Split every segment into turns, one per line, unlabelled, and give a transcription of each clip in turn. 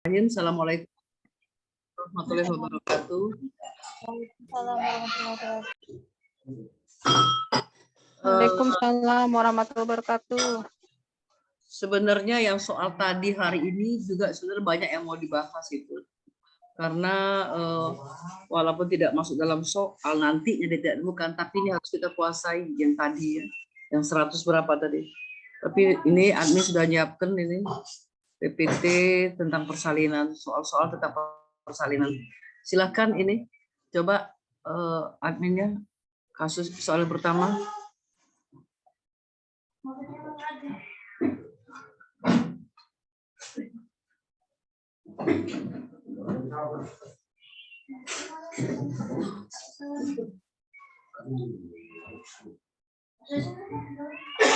Assalamualaikum warahmatullahi wabarakatuh.
Waalaikumsalam warahmatullahi wabarakatuh.
Sebenarnya yang soal tadi hari ini juga sebenarnya banyak yang mau dibahas itu. Karena walaupun tidak masuk dalam soal nantinya tidak bukan, tapi ini harus kita kuasai yang tadi ya. Yang 100 berapa tadi. Tapi ini admin sudah nyiapkan ini PPT tentang persalinan, soal-soal tentang persalinan. Silakan ini coba adminnya kasus soal yang pertama.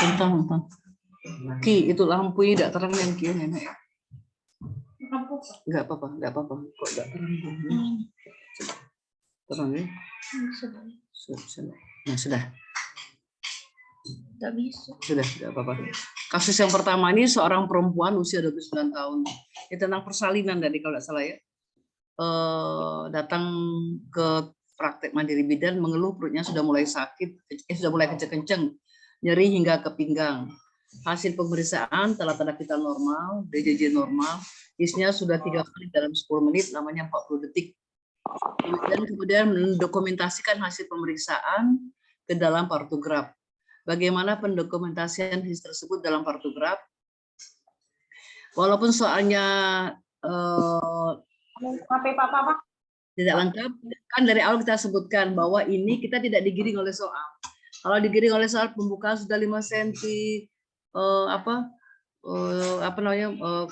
Tentang Ki, itu lampu tidak terang yang Ki nenek. Enggak apa-apa, enggak apa-apa. Kok enggak terang? Terang ya? Nah, sudah.
Tidak bisa.
Sudah, enggak apa-apa. Kasus yang pertama ini seorang perempuan usia 29 tahun. Ini tentang persalinan tadi kalau tidak salah ya. Datang ke praktek mandiri bidan mengeluh perutnya sudah mulai sakit, sudah mulai kenceng-kenceng, nyeri hingga ke pinggang. Hasil pemeriksaan tanda-tanda vital normal, DJJ normal, isnya sudah 3 kali dalam 10 menit, namanya 40 detik. Kemudian mendokumentasikan hasil pemeriksaan ke dalam partograf. Bagaimana pendokumentasian his tersebut dalam partograf? Walaupun soalnya tidak lengkap, kan dari awal kita sebutkan bahwa ini kita tidak digiring oleh soal. Kalau digiring oleh soal pembukaan sudah 5 cm,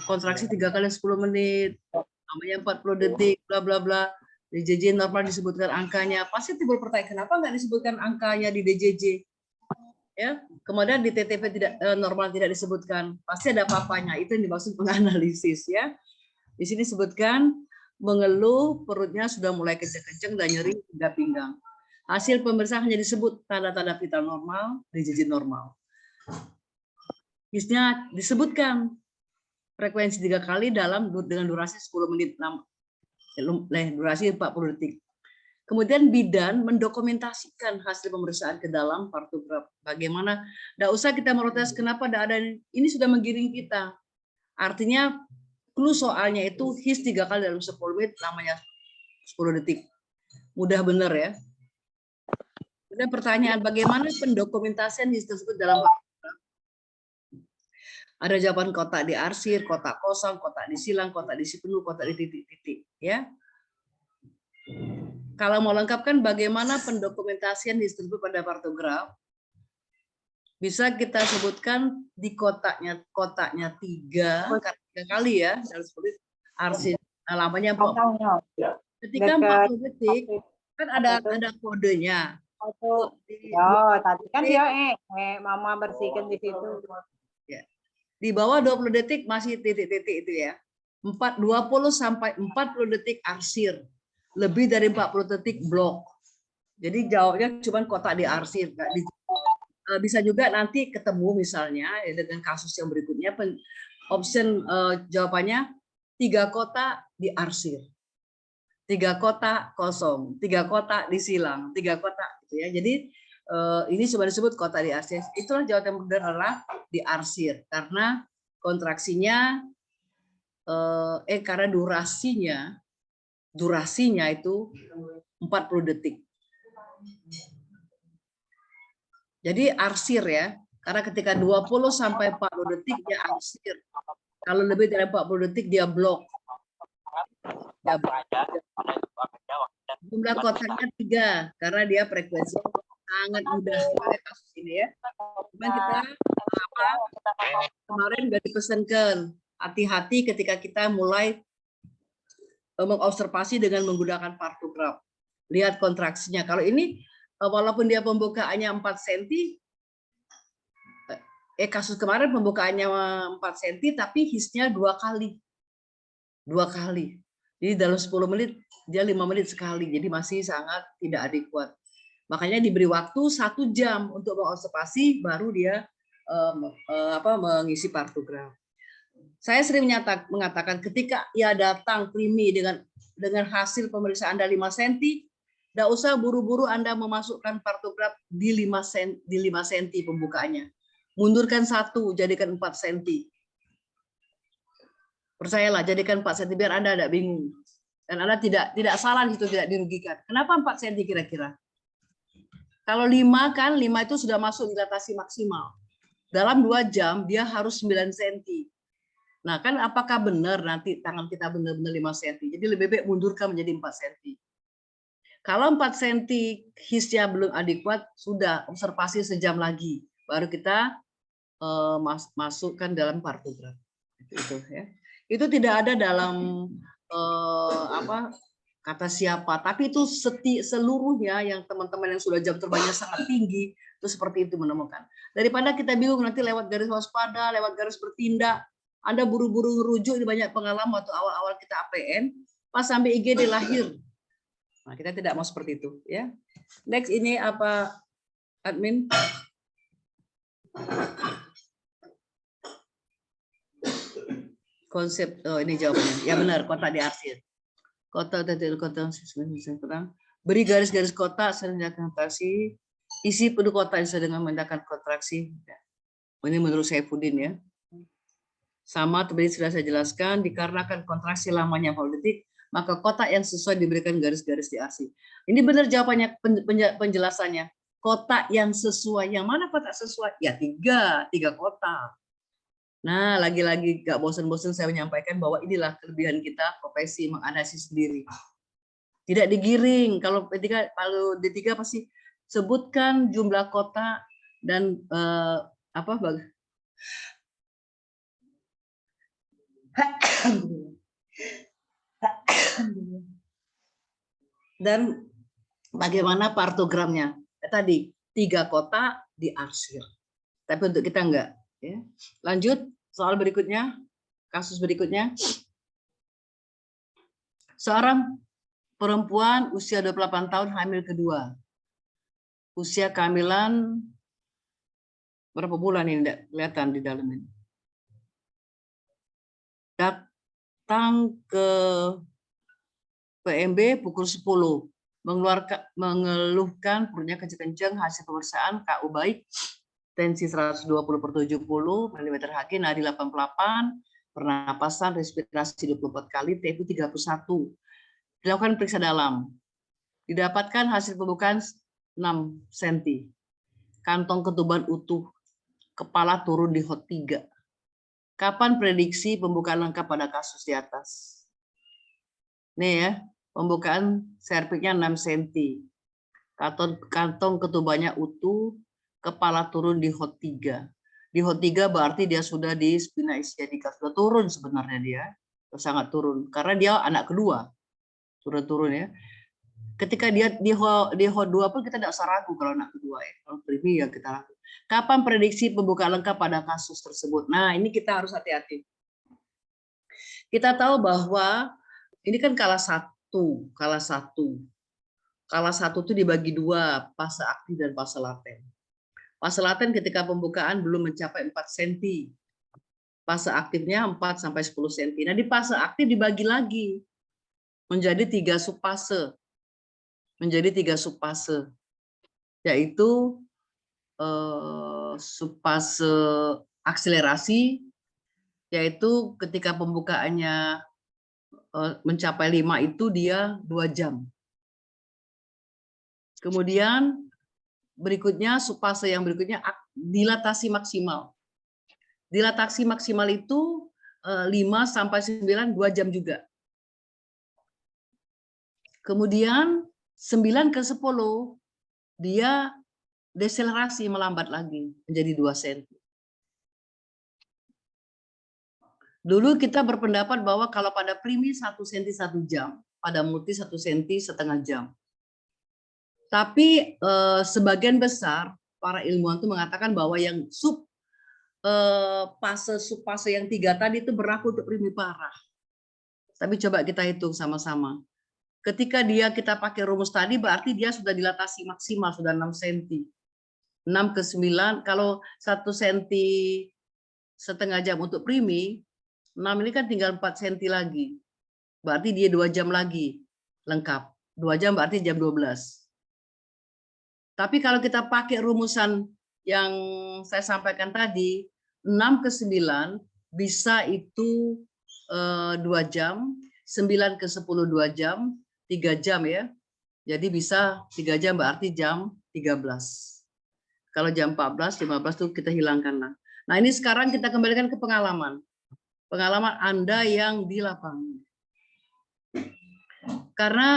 kontraksi 3 kali 10 menit, namanya 40 detik, bla bla bla. Di DJJ normal disebutkan angkanya, pasti timbul pertanyaan kenapa nggak disebutkan angkanya di DJJ? Ya, kemudian di TTP tidak normal tidak disebutkan, pasti ada apa-apanya. Itu yang dimaksud penganalisis ya. Di sini sebutkan mengeluh perutnya sudah mulai kenceng-kenceng dan nyeri hingga pinggang. Hasil pemeriksaan hanya disebut tanda-tanda vital normal, DJJ normal. Hisnya disebutkan frekuensi 3 kali dengan durasi 10 menit, durasi 40 detik. Kemudian bidan mendokumentasikan hasil pemeriksaan ke dalam partograf. Bagaimana? Tidak usah kita merotes kenapa tidak ada ini sudah menggiring kita. Artinya clue soalnya itu his 3 kali dalam 10 menit, namanya 10 detik. Mudah benar ya. Kemudian pertanyaan, bagaimana pendokumentasian his tersebut dalam partograf? Ada jawaban kotak diarsir, kotak kosong, kotak disilang, kotak diisi penuh, kotak di titik-titik. Ya. Kalau mau lengkapkan bagaimana pendokumentasian his tersebut pada partograf, bisa kita sebutkan di kotaknya 3 kali ya, dalam 10 arsir lamanya 40. Ketika 40 detik kan ada kodenya.
Tadi kan dia mama bersihkan di situ.
Ya. Di bawah 20 detik masih titik-titik itu ya. 20 sampai 40 detik arsir. Lebih dari 40 detik blok. Jadi jawabnya cuma kotak diarsir. Bisa juga nanti ketemu misalnya dengan kasus yang berikutnya option jawabannya 3 kotak diarsir, 3 kotak kosong, 3 kotak disilang, 3 kotak gitu ya. Jadi ini cuma disebut kotak diarsir. Itulah jawaban yang benar adalah diarsir karena kontraksinya karena durasinya itu 40 detik. Jadi arsir ya, karena ketika 20 sampai 40 detik dia arsir. Kalau lebih dari 40 detik dia blok. Jumlah kotaknya 3 karena dia frekuensi sangat mudah pada kasus ini ya. Cuman kita kemarin udah dipesankan hati-hati ketika kita mulai mengobservasi dengan menggunakan partograf. Lihat kontraksinya. Kalau ini walaupun dia pembukaannya 4 cm, kasus kemarin pembukaannya 4 cm, tapi hisnya 2 kali. 2 kali. Jadi dalam 10 menit, dia 5 menit sekali. Jadi masih sangat tidak adekuat. Makanya diberi waktu 1 jam untuk mengobservasi, baru dia mengisi partograf. Saya sering mengatakan ketika ia datang primi dengan hasil pemeriksaan Anda 5 cm, tidak usah buru-buru Anda memasukkan partograf di 5 cm pembukaannya. Mundurkan 1, jadikan 4 cm. Percayalah, jadikan 4 cm biar Anda tidak bingung. Dan Anda tidak salah itu, tidak dirugikan. Kenapa 4 cm kira-kira? Kalau 5 kan, 5 itu sudah masuk dilatasi maksimal. Dalam 2 jam dia harus 9 cm. Nah, kan apakah benar nanti tangan kita benar-benar 5 cm? Jadi lebih baik mundurkan menjadi 4 cm. Kalau 4 cm hisnya belum adekuat, sudah observasi sejam lagi. Baru kita masukkan dalam partograf. Itu ya. Itu tidak ada dalam kata siapa, tapi itu seluruhnya yang teman-teman yang sudah jam terbangnya sangat tinggi, itu seperti itu menemukan. Daripada kita bingung nanti lewat garis waspada, lewat garis bertindak, Anda buru-buru ngerujuk di banyak pengalaman waktu awal-awal kita APN, pas sampai IGD lahir. Nah, kita tidak mau seperti itu, ya. Next ini apa, admin? Konsep, ini jawabannya. Ya benar, kotak diarsir. Kotak kurang. Beri garis-garis kotak sering kontraksi. Isi penuh kotak sesuai dengan menandakan kontraksi. Ini menurut Saifuddin ya. Sama tadi sudah saya jelaskan, dikarenakan kontraksi lamanya 40 detik, maka kotak yang sesuai diberikan garis-garis diarsir. Ini benar jawabannya, penjelasannya. Kotak yang sesuai. Yang mana kotak sesuai? Ya 3 kotak. Nah, lagi-lagi gak bosan-bosan saya menyampaikan bahwa inilah kelebihan kita profesi menganalisis sendiri. Tidak digiring. Kalau D3 pasti sebutkan jumlah kotak dan dan bagaimana partogramnya. Tadi 3 kotak diarsir. Tapi untuk kita enggak. Ya. Lanjut soal berikutnya, kasus berikutnya. Seorang perempuan usia 28 tahun hamil kedua. Usia kehamilan berapa bulan ini? Tidak kelihatan di dalam ini. Datang ke PMB pukul 10, mengeluhkan perutnya kencang-kencang, hasil pemeriksaan KU baik, tensi 120/70 mm/Hg, nadi 88, pernapasan, respirasi 24 kali, TFU 31. Dilakukan periksa dalam. Didapatkan hasil pembukaan 6 cm. Kantong ketuban utuh, kepala turun di HOT 3. Kapan prediksi pembukaan lengkap pada kasus di atas? Nih ya, pembukaan serviksnya 6 cm. Kantong ketubannya utuh, kepala turun di HOT 3. Di HOT 3 berarti dia sudah di spina ischiadica, sudah turun sebenarnya dia, sangat turun karena dia anak kedua. Sudah turun ya. Ketika dia di HOT 2 pun kita tidak usah ragu kalau anak kedua ya. Kalau primi ya kita ragu. Kapan prediksi pembukaan lengkap pada kasus tersebut? Nah, ini kita harus hati-hati. Kita tahu bahwa ini kan kala 1. Kala 1 itu dibagi 2, fase aktif dan fase laten. Fase laten ketika pembukaan belum mencapai 4 cm. Fase aktifnya 4-10 cm. Nah, di fase aktif dibagi lagi menjadi 3 subfase. Yaitu subfase akselerasi, yaitu ketika pembukaannya mencapai 5 itu dia 2 jam. Kemudian berikutnya, subfase yang berikutnya dilatasi maksimal. Dilatasi maksimal itu 5-9, 2 jam juga. Kemudian 9-10 dia deselerasi, melambat lagi menjadi 2 cm. Dulu kita berpendapat bahwa kalau pada primi 1 cm 1 jam, pada multi 1 cm setengah jam. Tapi sebagian besar para ilmuwan itu mengatakan bahwa yang subfase yang 3 tadi itu berlaku untuk primi parah. Tapi coba kita hitung sama-sama. Ketika kita pakai rumus tadi berarti dia sudah dilatasi maksimal, sudah 6 cm. 6-9, kalau 1 cm setengah jam untuk primi, 6 ini kan tinggal 4 cm lagi. Berarti dia 2 jam lagi lengkap. 2 jam berarti jam 12. Tapi kalau kita pakai rumusan yang saya sampaikan tadi, 6 ke 9 bisa itu 2 jam, 9 ke 10 2 jam, 3 jam ya. Jadi bisa 3 jam berarti jam 13. Kalau jam 14, 15 itu kita hilangkan lah. Nah ini sekarang kita kembalikan ke pengalaman. Pengalaman Anda yang di lapangan. Karena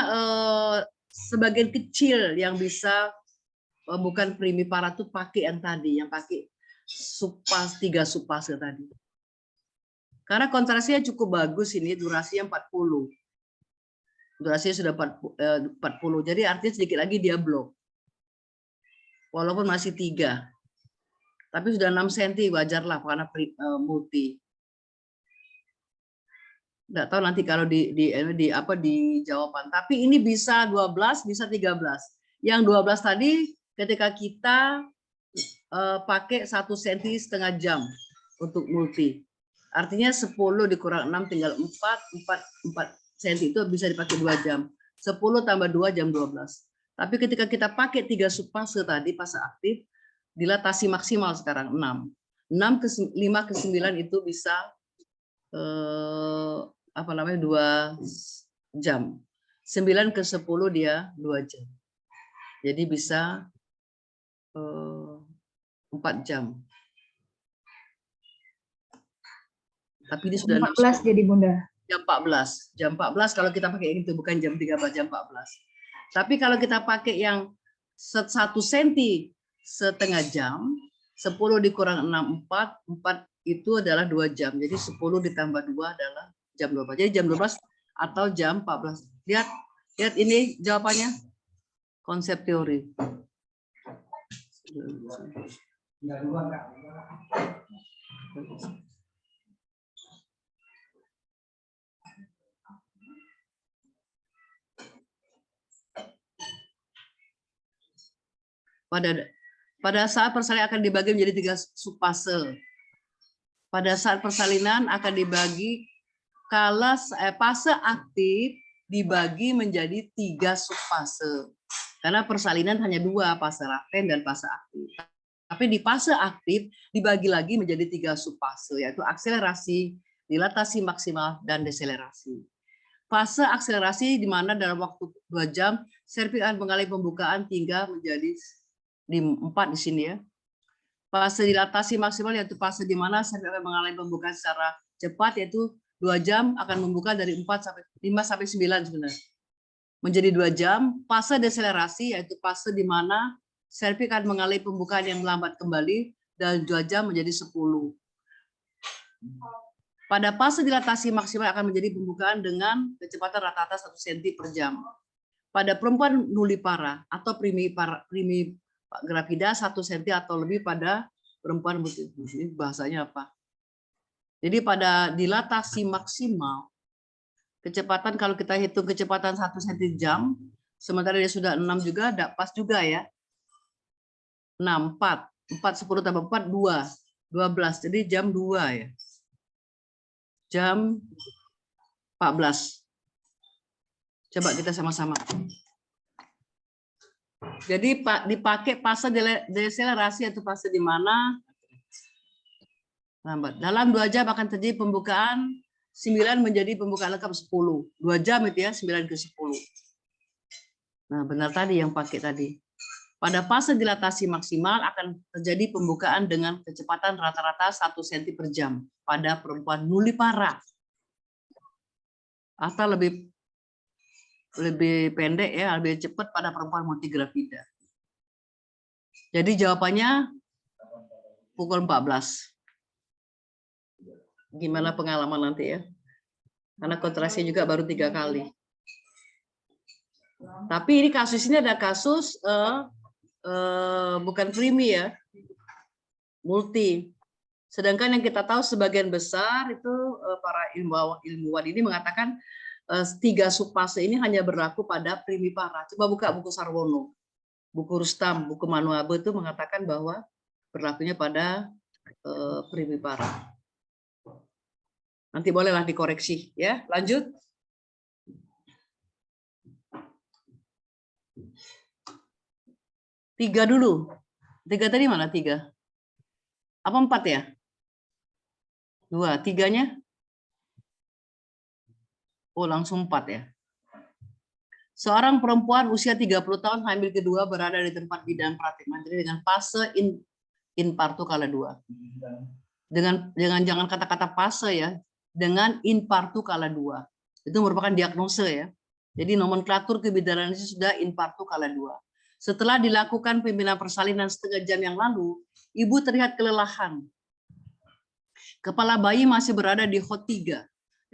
sebagian kecil yang bisa bukan primipara tuh pakai yang tadi, yang pakai supas 3 supase tadi. Karena kontrasinya cukup bagus ini, durasinya 40. Durasinya sudah 40. Jadi artinya sedikit lagi dia blok. Walaupun masih 3. Tapi sudah 6 cm wajarlah karena multi. Nggak tahu nanti kalau di jawaban. Tapi ini bisa 12, bisa 13. Yang 12 tadi ketika kita pakai 1,5 cm jam untuk multi. Artinya 10 dikurang 6 tinggal 4 cm itu bisa dipakai 2 jam. 10 tambah 2 jam 12. Tapi ketika kita pakai 3 subfase tadi, fase aktif, dilatasi maksimal sekarang 6. 5 ke 9 itu bisa 2 jam. 9 ke 10 dia 2 jam. Jadi bisa 4 jam. Tapi ini sudah
14 jadi Bunda.
Jam 14. Jam 14 kalau kita pakai itu bukan jam 13, jam 14. Tapi kalau kita pakai yang 1 cm setengah jam, 10 dikurang 6, 4 itu adalah 2 jam. Jadi 10 ditambah 2 adalah jam 12. Jadi jam 12 atau jam 14. Lihat ini jawabannya. Konsep teori. Pada saat persalinan akan dibagi menjadi 3 subfase. Pada saat persalinan akan dibagi kalau fase aktif dibagi menjadi 3 subfase. Karena persalinan hanya 2, fase laten dan fase aktif. Tapi di fase aktif dibagi lagi menjadi 3 subfase, yaitu akselerasi, dilatasi maksimal, dan deselerasi. Fase akselerasi di mana dalam waktu 2 jam serviks akan mengalami pembukaan hingga menjadi 4 di sini ya. Fase dilatasi maksimal yaitu fase di mana serviks akan mengalami pembukaan secara cepat, yaitu 2 jam akan membuka dari 5 sampai 9 sebenarnya. Menjadi 2 jam. Fase deselerasi yaitu fase di mana serviks akan mengalami pembukaan yang melambat kembali dan 2 jam menjadi 10. Pada fase dilatasi maksimal akan menjadi pembukaan dengan kecepatan rata-rata 1 cm per jam. Pada perempuan nullipara atau primigravida 1 cm atau lebih pada perempuan multi. Ini bahasanya apa? Jadi pada dilatasi maksimal, kecepatan kalau kita hitung kecepatan 1 cm jam, sementara dia sudah 6 juga, tidak pas juga ya. 6, 4, 10 tambah 4, 2, 12. Jadi jam 2 ya. Jam 14. Coba kita sama-sama. Jadi dipakai fase deselerasi atau fase di mana lambat. Dalam 2 jam akan terjadi pembukaan 9 menjadi pembukaan lengkap 10. 2 jam itu ya, 9 ke 10. Nah, benar tadi yang pakai tadi. Pada fase dilatasi maksimal akan terjadi pembukaan dengan kecepatan rata-rata 1 cm per jam pada perempuan nullipara. Atau lebih pendek ya, lebih cepat pada perempuan multigravida. Jadi jawabannya pukul 14. Gimana pengalaman nanti ya? Karena kontrasi juga baru 3 kali. Tapi ini kasus ini ada kasus bukan primi ya, multi. Sedangkan yang kita tahu sebagian besar itu para ilmuwan ini mengatakan 3 subfase ini hanya berlaku pada primipara. Coba buka buku Sarwono, buku Rustam, buku Manuabe itu mengatakan bahwa berlakunya pada primipara. Nanti bolehlah dikoreksi ya. Lanjut. Tiga dulu. Tiga tadi mana tiga? Apa 4 ya? 2. Tiganya? Oh, langsung 4 ya. Seorang perempuan usia 30 tahun hamil kedua berada di tempat bidan praktik mandiri dengan fase infartu kala 2. Jangan kata-kata fase ya, dengan infartu kala 2. Itu merupakan diagnosa ya. Jadi nomenklatur kebidanan itu sudah infartu kala 2. Setelah dilakukan pembinaan persalinan setengah jam yang lalu, ibu terlihat kelelahan. Kepala bayi masih berada di HOT 3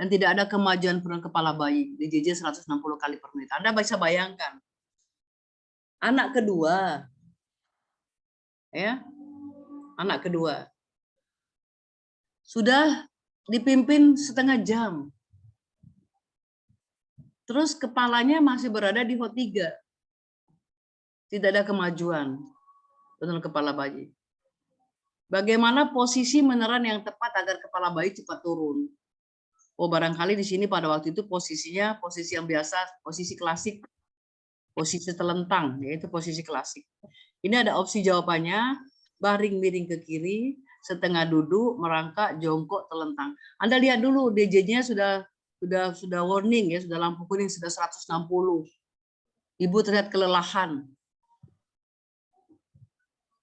dan tidak ada kemajuan penurunan kepala bayi di JJ 160 kali per menit. Anda bisa bayangkan. Anak kedua. Ya. Anak kedua. Sudah dipimpin setengah jam. Terus kepalanya masih berada di HOT 3. Tidak ada kemajuan penurunan kepala bayi. Bagaimana posisi meneran yang tepat agar kepala bayi cepat turun? Oh, barangkali di sini pada waktu itu posisinya posisi yang biasa, posisi klasik, posisi telentang, yaitu posisi klasik. Ini ada opsi jawabannya, baring miring ke kiri, setengah duduk, merangkak, jongkok, telentang. Anda lihat dulu DJ-nya sudah warning ya, sudah lampu kuning, sudah 160. Ibu terlihat kelelahan.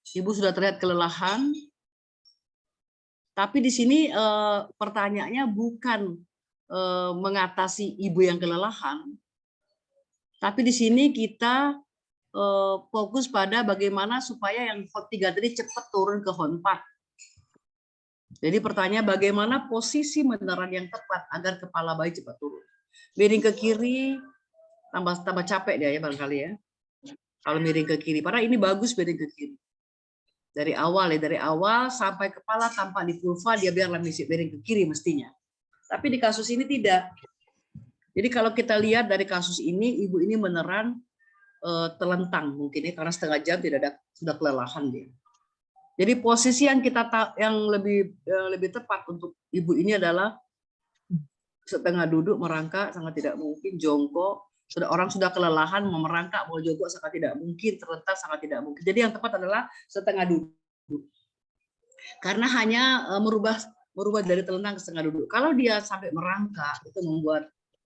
Ibu sudah terlihat kelelahan. Tapi di sini pertanyaannya bukan mengatasi ibu yang kelelahan, tapi di sini kita fokus pada bagaimana supaya yang HOT 3 tadi cepat turun ke HOT 4. Jadi pertanyaan bagaimana posisi meneran yang tepat agar kepala bayi cepat turun. Miring ke kiri, tambah capek dia ya barangkali ya. Kalau miring ke kiri, padahal ini bagus miring ke kiri. Dari awal sampai kepala tampak di vulva, dia biarlah miring ke kiri mestinya. Tapi di kasus ini tidak. Jadi kalau kita lihat dari kasus ini, ibu ini meneran telentang mungkin ya, karena setengah jam tidak ada, sudah kelelahan dia. Jadi posisi yang lebih tepat untuk ibu ini adalah setengah duduk, merangkak sangat tidak mungkin, jongkok. Orang sudah kelelahan, mau merangkak, mau jongkok sangat tidak mungkin, terlentar sangat tidak mungkin. Jadi yang tepat adalah setengah duduk. Karena hanya merubah dari telentang ke setengah duduk. Kalau dia sampai merangkak, itu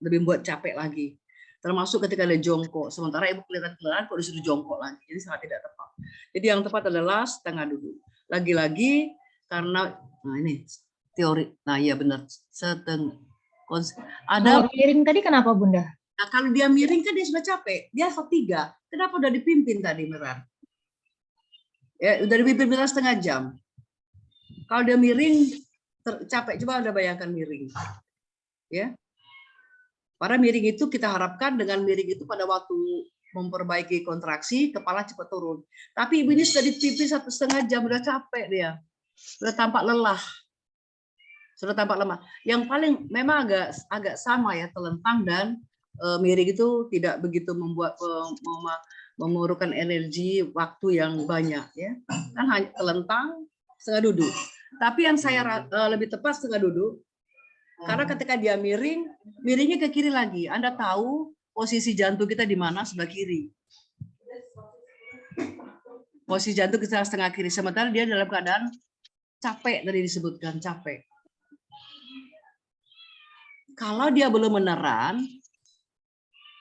lebih membuat capek lagi. Termasuk ketika dia jongkok. Sementara ibu kelihatan kelelahan, kok disuruh jongkok lagi. Jadi sangat tidak tepat. Jadi yang tepat adalah setengah duduk. Lagi-lagi karena, nah ini teori. Nah iya benar.
Kalau miring tadi kenapa Bunda?
Nah, kalau dia miring kan dia sudah capek. Dia HOT 3. Kenapa udah dipimpin tadi Meran? Ya, udah dipimpin Meran setengah jam. Kalau dia miring, capek. Coba Anda bayangkan miring. Ya. Para miring itu kita harapkan dengan miring itu pada waktu memperbaiki kontraksi, kepala cepat turun. Tapi ibu ini sudah dipimpin 1,5 jam, udah capek dia. Sudah tampak lelah. Yang paling memang agak sama ya, telentang dan miring itu tidak begitu memerlukan energi waktu yang banyak ya. Kan hanya telentang, setengah duduk. Tapi yang saya lebih tepat setengah duduk. Karena ketika dia miring, miringnya ke kiri lagi. Anda tahu posisi jantung kita di mana? Sebelah kiri. Posisi jantung kita setengah kiri. Sementara dia dalam keadaan capek, tadi disebutkan capek. Kalau dia belum meneran,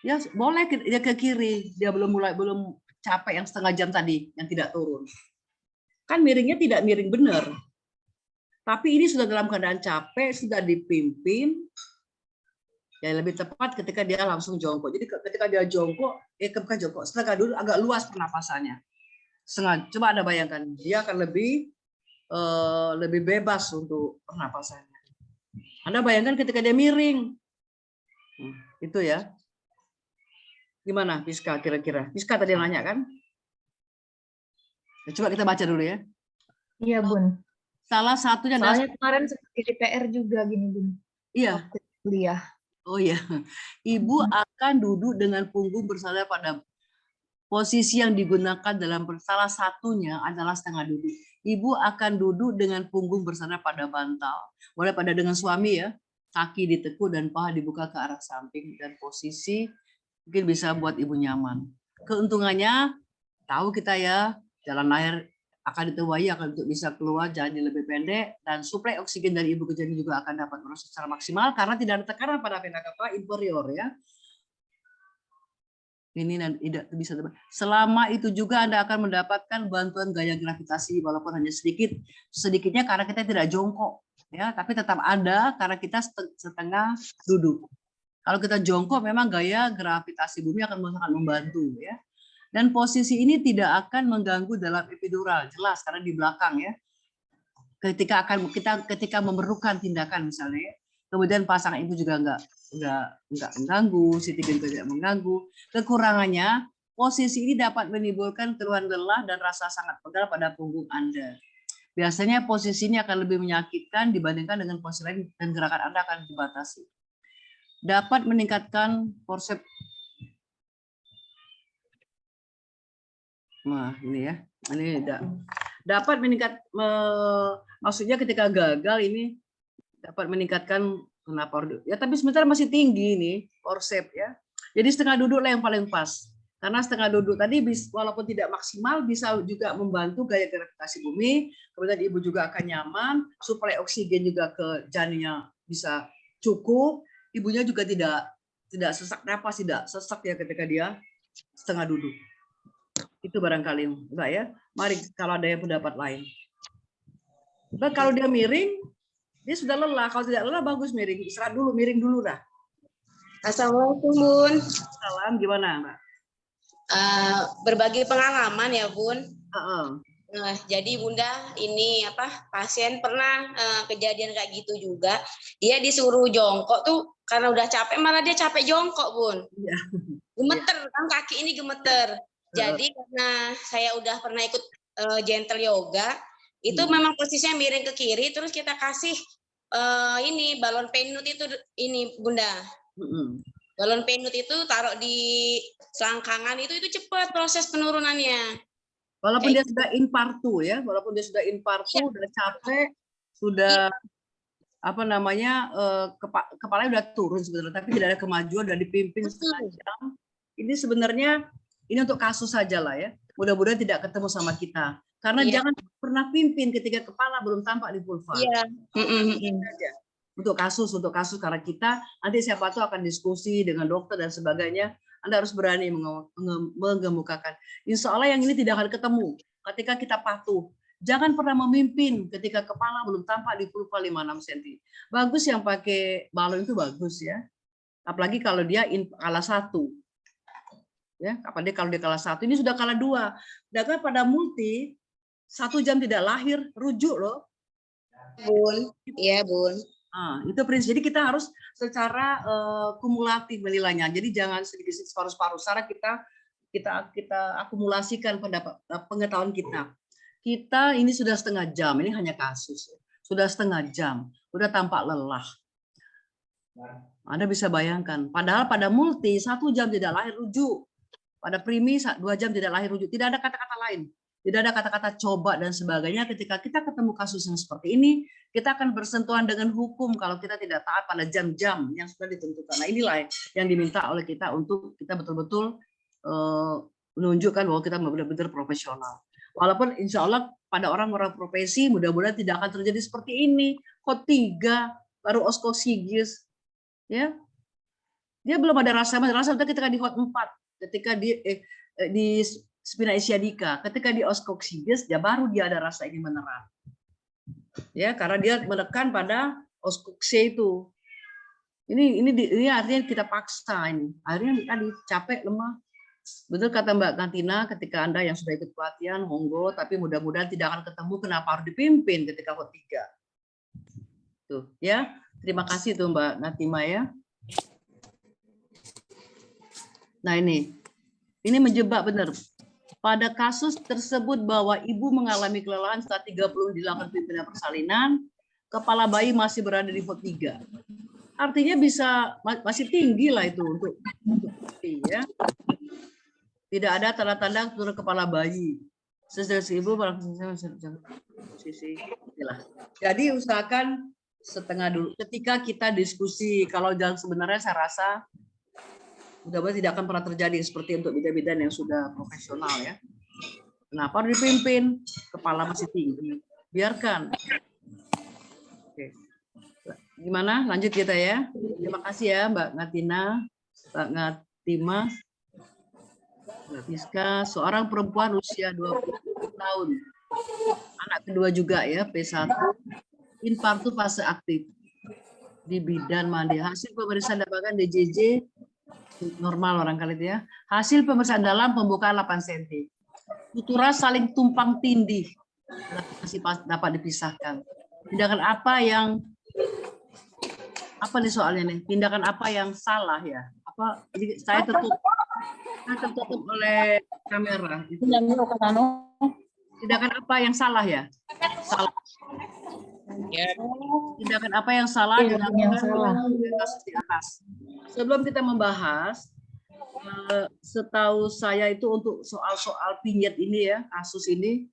ya boleh dia ke kiri. Dia belum capek yang setengah jam tadi, yang tidak turun. Kan miringnya tidak miring benar. Tapi ini sudah dalam keadaan capek, sudah dipimpin. Ya lebih tepat ketika dia langsung jongkok. Jadi ketika dia jongkok, bukan jongkok, setengah dulu agak luas pernapasannya. Coba Anda bayangkan, dia akan lebih bebas untuk pernapasannya. Anda bayangkan ketika dia miring. Itu ya. Gimana Piska kira-kira? Piska tadi yang nanya kan? Coba kita baca dulu ya.
Iya Bun.
Salah satunya
soalnya kemarin seperti di PR juga gini Bun.
Iya.
Kuliah.
Oh iya. Ibu akan duduk dengan punggung bersandar pada posisi yang digunakan dalam salah satunya adalah setengah duduk. Ibu akan duduk dengan punggung bersandar pada bantal. Boleh pada dengan suami ya. kaki ditekuk dan paha dibuka ke arah samping dan posisi mungkin bisa buat ibu nyaman. Keuntungannya tahu kita ya, jalan lahir akan dituai akan untuk bisa keluar jadi lebih pendek dan suplai oksigen dari ibu ke janin juga akan dapat berproses secara maksimal karena tidak ada tekanan pada vena cava inferior ya. Ini tidak bisa. Selama itu juga Anda akan mendapatkan bantuan gaya gravitasi walaupun hanya sedikit, sedikitnya karena kita tidak jongkok ya, tapi tetap ada karena kita setengah duduk. Kalau kita jongkok memang gaya gravitasi bumi akan sangat membantu ya. Dan posisi ini tidak akan mengganggu dalam epidural, jelas karena di belakang ya. Ketika memerlukan tindakan misalnya, kemudian pasangan ibu juga enggak mengganggu, si tiga tidak mengganggu. Kekurangannya, posisi ini dapat menimbulkan keluhan lelah dan rasa sangat pegal pada punggung Anda. Biasanya posisi ini akan lebih menyakitkan dibandingkan dengan posisi lain dan gerakan Anda akan dibatasi. Dapat meningkatkan forceps. Nah, ini ya. Ini dapat maksudnya ketika gagal ini dapat meningkatkan kenapa ya, tapi sebentar masih tinggi nih forceps ya. Jadi setengah duduk lah yang paling pas. Karena setengah duduk tadi walaupun tidak maksimal bisa juga membantu gaya gravitasi bumi, kemudian ibu juga akan nyaman, suplai oksigen juga ke janinnya bisa cukup, ibunya juga tidak sesak napas, tidak sesak ya ketika dia setengah duduk. Itu barangkali Mbak ya. Mari kalau ada yang pendapat lain. Mbak, kalau dia miring, dia sudah lelah. Kalau tidak lelah bagus miring. Istirahat dulu, miring dulu dah.
Assalamualaikum Bun.
Salam, gimana Mbak?
Berbagi pengalaman ya Bun.
Jadi Bunda ini pasien pernah kejadian kayak gitu juga. Dia disuruh jongkok tuh karena udah capek, malah dia capek jongkok Bun.
Ya.
Gemeter kan, kaki ini gemeter. Jadi karena saya udah pernah ikut gentle yoga, itu memang posisinya miring ke kiri, terus kita kasih ini balon penut itu ini Bunda. Balon penut itu taruh di selangkangan itu cepat proses penurunannya.
Walaupun dia sudah infartu ya, walaupun dia sudah infartu, udah capek, sudah kepalanya udah turun sebenarnya, tapi tidak ada kemajuan, udah dipimpin setengah jam. Ini sebenarnya ini untuk kasus saja lah ya. Mudah-mudahan tidak ketemu sama kita. Karena jangan pernah pimpin ketika kepala belum tampak di vulva.
Iya.
Untuk kasus karena kita nanti siapa tahu akan diskusi dengan dokter dan sebagainya. Anda harus berani mengemukakan. Insya Allah yang ini tidak akan ketemu ketika kita patuh. Jangan pernah memimpin ketika kepala belum tampak di vulva 5-6 cm. Bagus yang pakai balon itu bagus ya. Apalagi kalau dia kalah 1. Ya, kalau dia kalah 1, ini sudah kalah 2. Sedangkan pada multi 1 jam tidak lahir, rujuk loh.
Bun, iya Bun.
Itu prinsip. Jadi kita harus secara kumulatif menilainya. Jadi jangan sedikit-sedikit separuh-separuh. Secara kita akumulasikan pada pengetahuan kita. Kita ini sudah setengah jam, ini hanya kasus. Sudah setengah jam, sudah tampak lelah. Anda bisa bayangkan. Padahal pada multi 1 jam tidak lahir, rujuk. Pada primi 2 jam tidak lahir, rujuk. Tidak ada kata-kata lain. Tidak ada kata-kata coba dan sebagainya. Ketika kita ketemu kasus yang seperti ini, kita akan bersentuhan dengan hukum kalau kita tidak taat pada jam-jam yang sudah ditentukan. Nah, inilah yang diminta oleh kita untuk kita betul-betul menunjukkan bahwa kita benar-benar profesional. Walaupun insya Allah pada orang-orang profesi mudah-mudahan tidak akan terjadi seperti ini. Hot 3 baru oskosigus, ya, dia belum ada rasa ketika di hot 4, ketika di spina ischiadica, ketika di oskosigus dia baru dia ada rasa ini menerang. Ya, karena dia menekan pada oskokse itu. Ini artinya kita paksa ini. Akhirnya tadi capek, lemah. Betul kata Mbak Kantina, ketika Anda yang sudah ikut pelatihan, monggo, tapi mudah-mudahan tidak akan ketemu kenapa harus dipimpin ketika hot 3. Tuh, ya. Terima kasih tuh Mbak Natima ya. Nah, ini menjebak benar. Pada kasus tersebut bahwa ibu mengalami kelelahan setelah 30 dilakukan pimpinan persalinan, kepala bayi masih berada di hot 3. Artinya masih tinggi lah itu untuk ya. Tidak ada tanda-tanda turun kepala bayi. Sesuai ibu sisi inilah. Jadi usahakan setengah dulu. Ketika kita diskusi, kalau jalan sebenarnya saya rasa mudah-mudahan tidak akan pernah terjadi seperti untuk bidan-bidan yang sudah profesional ya. Kenapa harus dipimpin? Kepala masih tinggi. Biarkan. Oke. Gimana? Lanjut kita ya. Terima kasih ya Mbak Ngatina, Mbak Ngatima, Mbak Fiska. Seorang perempuan usia 20 tahun. Anak kedua juga ya, P1. Infartu fase aktif. Di bidan mandi. Hasil pemeriksaan dapatkan DJJ normal orang kali itu ya. Hasil pemeriksaan dalam pembukaan 8 cm. Sutura saling tumpang tindih. Masih dapat dipisahkan. Tindakan apa yang nih soalnya nih? Tindakan apa yang salah ya? Apa? Jadi saya tertutup oleh kamera. Tindakan apa yang salah ya? Salah. Tindakan apa yang salah kasus di atas. Sebelum kita membahas, setahu saya itu untuk soal-soal pinyet ini ya, kasus ini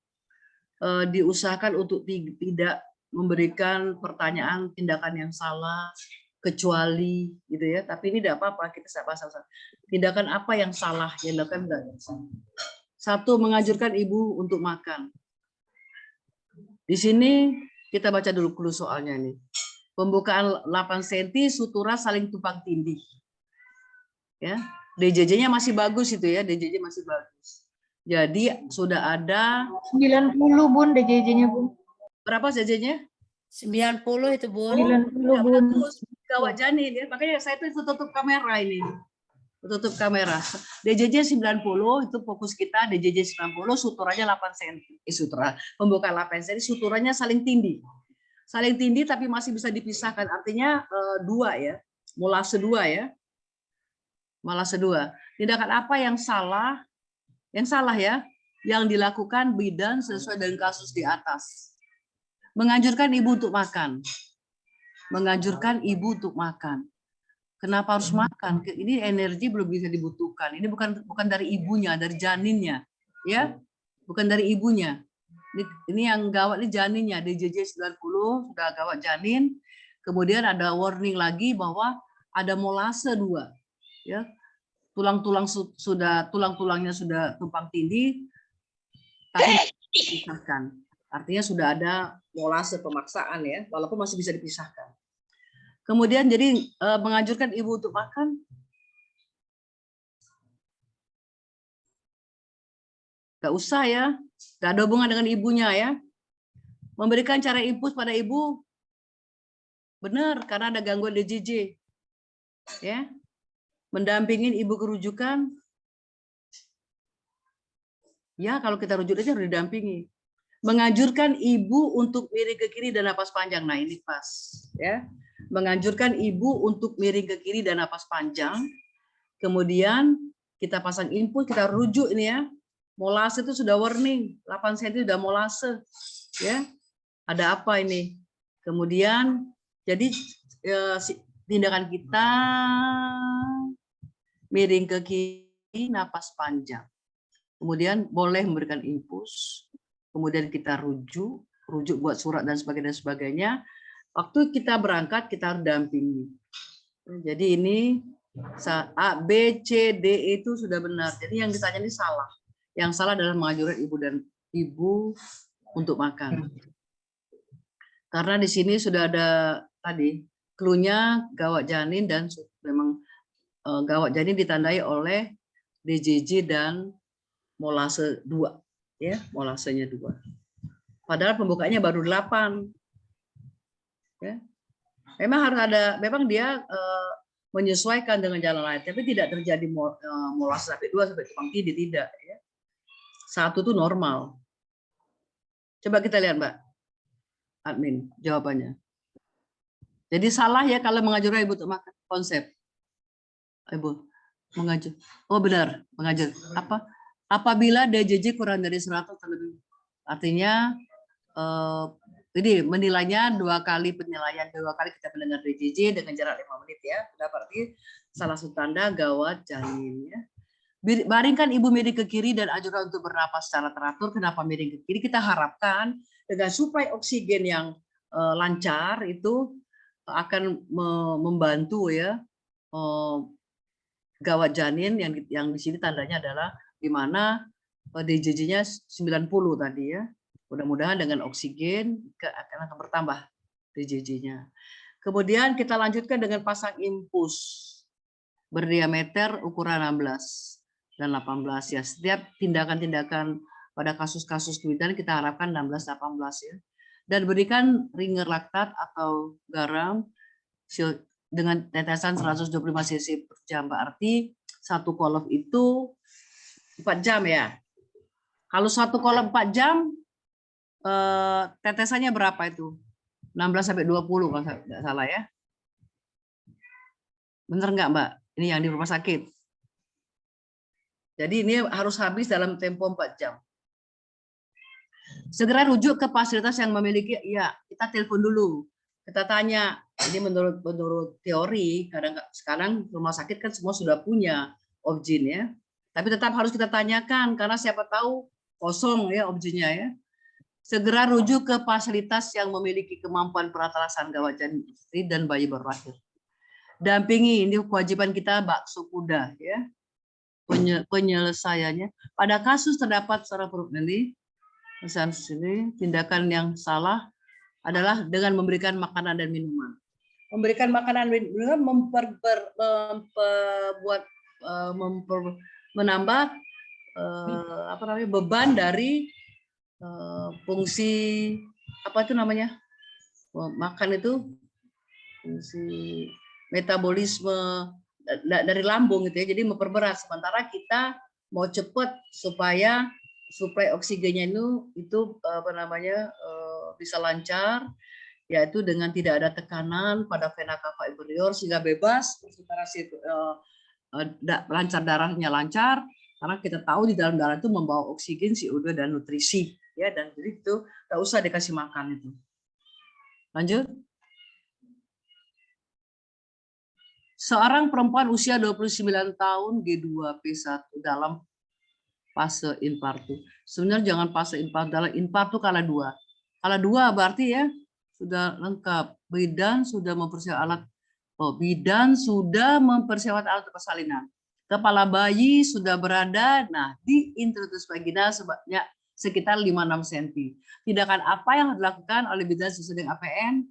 diusahakan untuk tidak memberikan pertanyaan tindakan yang salah, kecuali gitu ya. Tapi ini tidak apa-apa, kita bahas sama-sama. Tindakan apa yang salah yang dilakukan? Satu, mengajurkan ibu untuk makan. Di sini kita baca dulu soalnya ini. Pembukaan 8 cm, sutura saling tumpang tindih. Ya, DJJ-nya masih bagus itu ya, DJJ masih bagus. Jadi sudah ada
90 Bun DJJ-nya Bun.
berapa DJJ-nya?
90 itu, Bun.
90 Bun.
Gawat janin ya, makanya saya itu tutup kamera ini. Tutup kamera. DJJ 90 itu fokus kita, DJJ 90 suturanya 8 cm. Sutura pembukaan 8 cm, suturanya saling tindih. Saling tindih tapi masih bisa dipisahkan. Artinya dua ya. Molase 2 ya. Molase 2. Tindakan apa yang salah? Yang salah ya, yang dilakukan bidan sesuai dengan kasus di atas. Menganjurkan ibu untuk makan. Menganjurkan ibu untuk makan. Kenapa harus makan? Ini energi belum bisa dibutuhkan. Ini bukan dari ibunya, dari janinnya, ya, bukan dari ibunya. Ini yang gawat ini janinnya. DJJ 90 sudah gawat janin. Kemudian ada warning lagi bahwa ada molase 2, ya. Tulang-tulangnya sudah tumpang tindih, tapi dipisahkan. Artinya sudah ada molase pemaksaan ya, walaupun masih bisa dipisahkan. Kemudian jadi menganjurkan ibu untuk makan. Gak usah ya, gak ada hubungan dengan ibunya ya. Memberikan cara infus pada ibu, benar karena ada gangguan DJJ. Ya, mendampingin ibu kerujukan. Ya, kalau kita rujuk aja harus didampingi. Menganjurkan ibu untuk miring ke kiri dan napas panjang. Nah, ini pas ya. Menganjurkan ibu untuk miring ke kiri dan napas panjang. Kemudian kita pasang infus, kita rujuk ini ya. Molase itu sudah warning, 8 cm sudah molase. Ya. Ada apa ini? Kemudian jadi tindakan kita miring ke kiri, napas panjang. Kemudian boleh memberikan infus. Kemudian kita rujuk buat surat dan sebagainya. Waktu kita berangkat kita harus dampingi. Jadi ini A, B, C, D itu sudah benar. Jadi yang ditanya ini salah. Yang salah adalah menganjurkan ibu untuk makan. Karena di sini sudah ada tadi clue-nya gawat janin dan memang gawat janin ditandai oleh DJJ dan molase 2. Ya, molasenya 2. Padahal pembukanya baru 8. Ya. Memang harus ada, memang dia menyesuaikan dengan jalan lain, tapi tidak terjadi molase sampai 2 sampai tumpang tindih, tidak. Ya. 1 itu normal. Coba kita lihat, Mbak admin, jawabannya. Jadi salah ya kalau mengajarkan ibu untuk makan, konsep. Ibu mengajar. Oh benar, mengajar. Apa? Apabila DJJ kurang dari 100 terlebih. Artinya jadi menilainya 2 kali penilaian, 2 kali kita mendengar DJJ dengan jarak 5 menit ya. Sudah berarti salah satu tanda gawat janin ya. Baringkan ibu miring ke kiri dan ajukan untuk bernapas secara teratur. Kenapa miring ke kiri? Kita harapkan dengan suplai oksigen yang lancar itu akan membantu ya gawat janin yang di sini tandanya adalah di mana DJJ-nya 90 tadi ya. Mudah-mudahan dengan oksigen akan bertambah DJJ-nya. Kemudian kita lanjutkan dengan pasang impus berdiameter ukuran 16 dan 18 ya. Setiap tindakan-tindakan pada kasus-kasus kebidanan kita harapkan 16-18 ya. Dan berikan ringer laktat atau garam dengan tetesan 125 cc per jam. Berarti satu kolom itu 4 jam ya. Kalau satu kolom 4 jam, tetesannya berapa itu? 16-20 kalau nggak salah ya. Bener nggak Mbak? Ini yang di rumah sakit. Jadi ini harus habis dalam tempo 4 jam. Segera rujuk ke fasilitas yang memiliki, ya kita telepon dulu. Kita tanya, ini menurut teori, kadang sekarang rumah sakit kan semua sudah punya objin ya. Tapi tetap harus kita tanyakan, karena siapa tahu kosong ya objinnya ya. Segera rujuk ke fasilitas yang memiliki kemampuan peratasan gawat janin istri dan bayi baru lahir. Dampingi, ini kewajiban kita bakso kuda ya. Penyelesaiannya. Pada kasus terdapat secara ini, pesan sini tindakan yang salah adalah dengan memberikan makanan dan minuman. Memberikan makanan dan minuman menambah beban dari fungsi apa itu namanya makan itu fungsi metabolisme dari lambung gitu ya, jadi memperberat. Sementara kita mau cepat supaya suplai oksigennya itu bisa lancar, yaitu dengan tidak ada tekanan pada vena cava inferior sehingga bebas sirkulasi lancar, darahnya lancar, karena kita tahu di dalam darah itu membawa oksigen, CO2 dan nutrisi ya, dan jadi itu nggak usah dikasih makan itu. Lanjut. Seorang perempuan usia 29 tahun G2P1 dalam fase infartu. Sebenarnya jangan fase infartu, dalam infartu kala 2. Kala 2 berarti ya sudah lengkap. Bidan sudah mempersiapkan alat persalinan. Kepala bayi sudah berada di introitus vaginal sekitar 5-6 cm. Tindakan apa yang dilakukan oleh bidan sesuai dengan APN?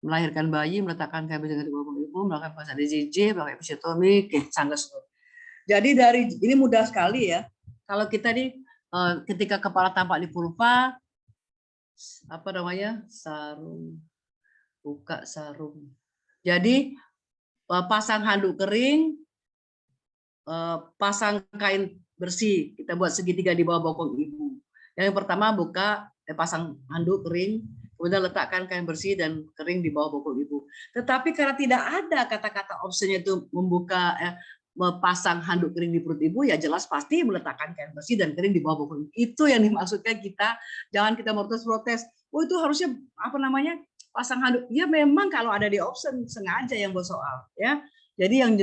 Melahirkan bayi, meletakkan kain dengan di bawah ibu, melakukan pasang DJJ, melakukan episiotomi, sangga surut. Jadi dari ini mudah sekali ya. Kalau kita ketika kepala tampak di vulva, sarung, buka sarung. Jadi pasang handuk kering, pasang kain bersih, kita buat segitiga di bawah bokong ibu. Yang pertama pasang handuk kering, kemudian letakkan kain bersih dan kering di bawah bokong ibu. Tetapi karena tidak ada kata-kata opsinya itu pasang handuk kering di perut ibu, ya jelas pasti meletakkan kain bersih dan kering di bawah bokong ibu. Itu yang dimaksudkan kita, jangan kita protes. Oh itu harusnya pasang handuk. Ya memang kalau ada di option sengaja yang buat soal ya. Jadi yang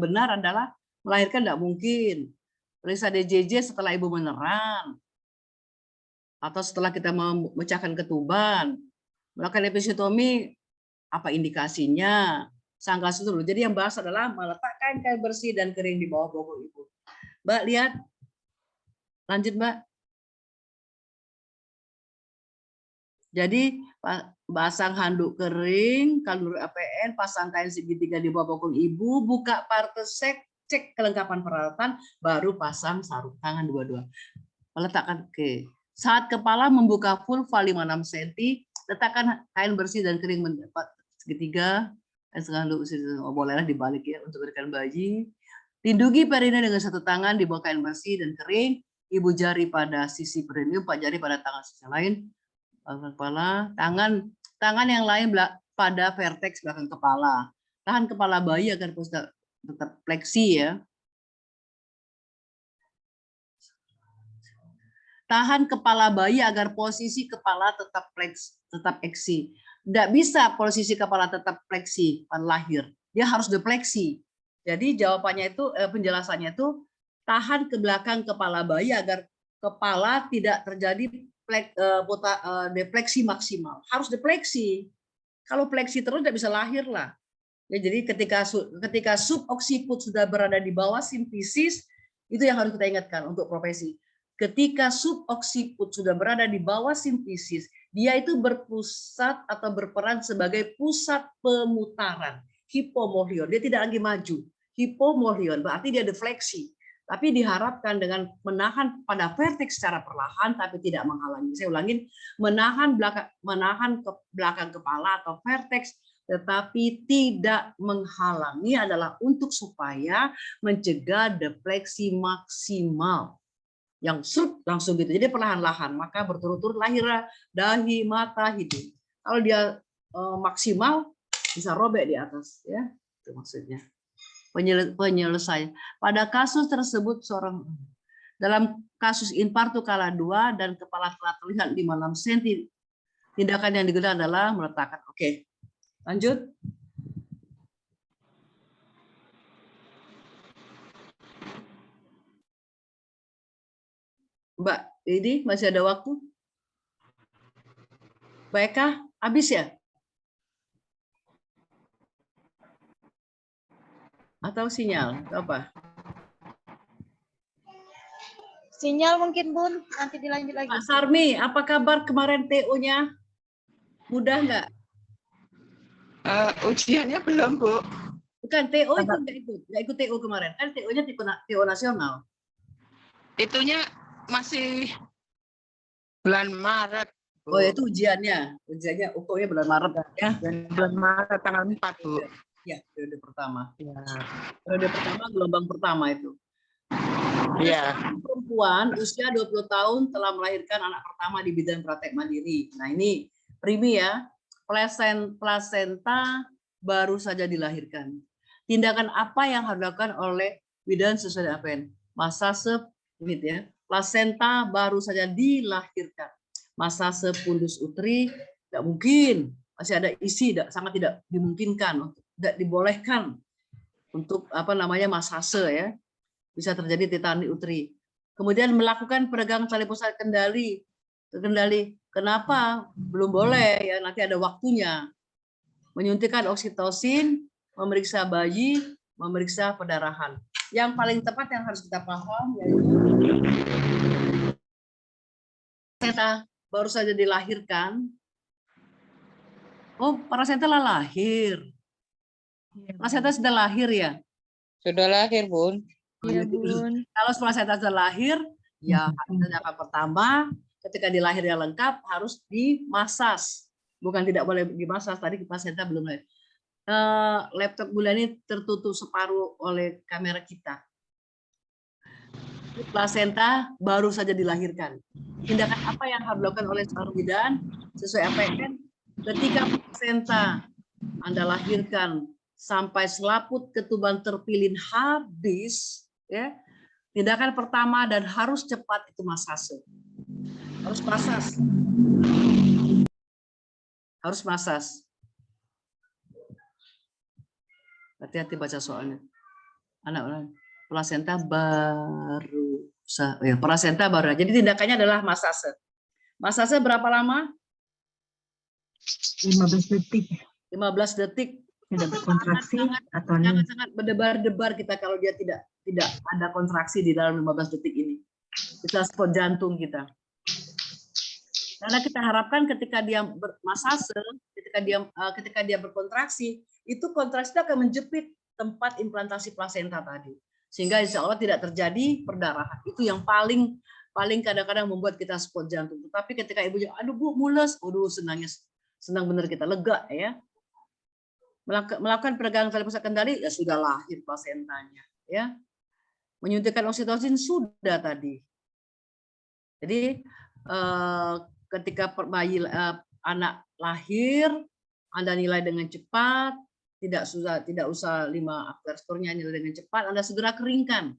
benar adalah melahirkan tidak mungkin. Periksa DJJ setelah ibu meneran, atau setelah kita memecahkan ketuban, melakukan episiotomi, apa indikasinya, sangka dulu. Jadi yang bahas adalah meletakkan kain bersih dan kering di bawah bokong ibu. Mbak lihat, lanjut Mbak. Jadi pasang handuk kering, kalau menurut APN, pasang kain segitiga di bawah bokong ibu, buka partesek, cek kelengkapan peralatan, baru pasang sarung tangan dua-dua. Meletakkan ke saat kepala membuka vulva 5-6 cm, letakkan kain bersih dan kering mendapat segitiga, bolehlah dibalik ya untuk berikan bayi. Lindungi perineum dengan satu tangan di bawah kain bersih dan kering, ibu jari pada sisi perineum, 4 jari pada tangan sisi lain, kepala, tangan yang lain pada vertex belakang kepala. Tahan kepala bayi agar tetap fleksi ya. Tahan kepala bayi agar posisi kepala tetap eksi. Tidak bisa posisi kepala tetap fleksi pada lahir. Dia harus defleksi. Jadi jawabannya itu, penjelasannya itu tahan ke belakang kepala bayi agar kepala tidak terjadi defleksi maksimal. Harus defleksi. Kalau fleksi terus tidak bisa lahir lah. Ya, jadi ketika suboksiput sudah berada di bawah simfisis, itu yang harus kita ingatkan untuk profesi. Ketika suboksiput sudah berada di bawah simfisis, dia itu berpusat atau berperan sebagai pusat pemutaran. Hipomorhion, dia tidak lagi maju. Hipomorhion berarti dia defleksi. Tapi diharapkan dengan menahan pada vertex secara perlahan tapi tidak menghalangi. Saya ulangin, menahan ke belakang kepala atau vertex tetapi tidak menghalangi adalah untuk supaya mencegah defleksi maksimal. Yang langsung gitu. Jadi perlahan-lahan, maka berturut-turut lahirlah dahi, mata, hidung. Kalau dia maksimal bisa robek di atas, ya. Itu maksudnya. Penyelesaian. Pada kasus tersebut dalam kasus infartu kala 2 dan kepala telah terlihat 56 cm, tindakan yang digunakan adalah meletakkan. Oke. Lanjut. Mbak, ini masih ada waktu? Baikkah? Habis ya? Atau sinyal? Atau apa?
Sinyal mungkin Bun, nanti dilanjut lagi.
Pak Sarmi, apa kabar kemarin TO-nya? Mudah nggak?
Ujiannya belum, Bu.
Bukan, TO itu nggak ikut TO kemarin. Kan TO-nya TO nasional.
Itunya masih bulan Maret, Bu.
Oh, itu ujiannya. Ujiannya UKO-nya bulan Maret ya.
Bulan Maret tanggal 4, Bu.
Ya, periode pertama.
Ya.
Periode pertama, gelombang pertama itu.
Iya.
Perempuan usia 20 tahun telah melahirkan anak pertama di bidan praktek mandiri. Nah, ini primi ya. Plasenta baru saja dilahirkan. Tindakan apa yang harus dilakukan oleh bidan sesuai dengan APN? Masase gitu ya. Plasenta baru saja dilahirkan. Masase pundus uteri tidak mungkin. Masih ada isi, sangat tidak dimungkinkan, tidak dibolehkan untuk masase ya. Bisa terjadi tetani uteri. Kemudian melakukan peregangan tali pusat kendali. Kenapa? Belum boleh ya, nanti ada waktunya. Menyuntikkan oksitosin, memeriksa bayi, memeriksa perdarahan. Yang paling tepat yang harus kita paham yaitu placenta baru saja dilahirkan. Oh, placenta lahir. Placenta sudah lahir ya?
Sudah lahir, Bun.
Iya Bun.
Kalau placenta sudah lahir, ya tindakan pertama ketika dilahirnya lengkap harus dimasas. Bukan tidak boleh dimasas, tadi placenta belum lahir. Laptop bulan ini tertutup separuh oleh kamera kita. Placenta baru saja dilahirkan. Tindakan apa yang harus dilakukan oleh seorang bidan sesuai APN? Ketika placenta Anda lahirkan sampai selaput ketuban terpilin habis, ya, tindakan pertama dan harus cepat itu masase. Harus masas. Harus masas. Hati-hati baca soalnya. Anak-anak, plasenta baru, ya, plasenta baru. Jadi tindakannya adalah masase. Masase berapa lama?
15 detik.
15 detik.
Tidak berkontraksi atau
Sangat berdebar-debar kita kalau dia tidak ada kontraksi di dalam 15 detik ini. Kita spot jantung kita. Karena kita harapkan ketika dia bermasase, ketika dia berkontraksi, itu kontraksi akan menjepit tempat implantasi plasenta tadi. Sehingga insya Allah tidak terjadi perdarahan. Itu yang paling kadang-kadang membuat kita spot jantung. Tapi ketika ibunya, aduh Bu, mules, aduh senang benar kita, lega ya. Melakukan peregangan tali pusat kendali, ya sudah lahir plasentanya. Ya. Menyuntikkan oksitosin sudah tadi. Jadi ketika anak lahir, Anda nilai dengan cepat, tidak usah 5 after score-nya, nilai dengan cepat, Anda segera keringkan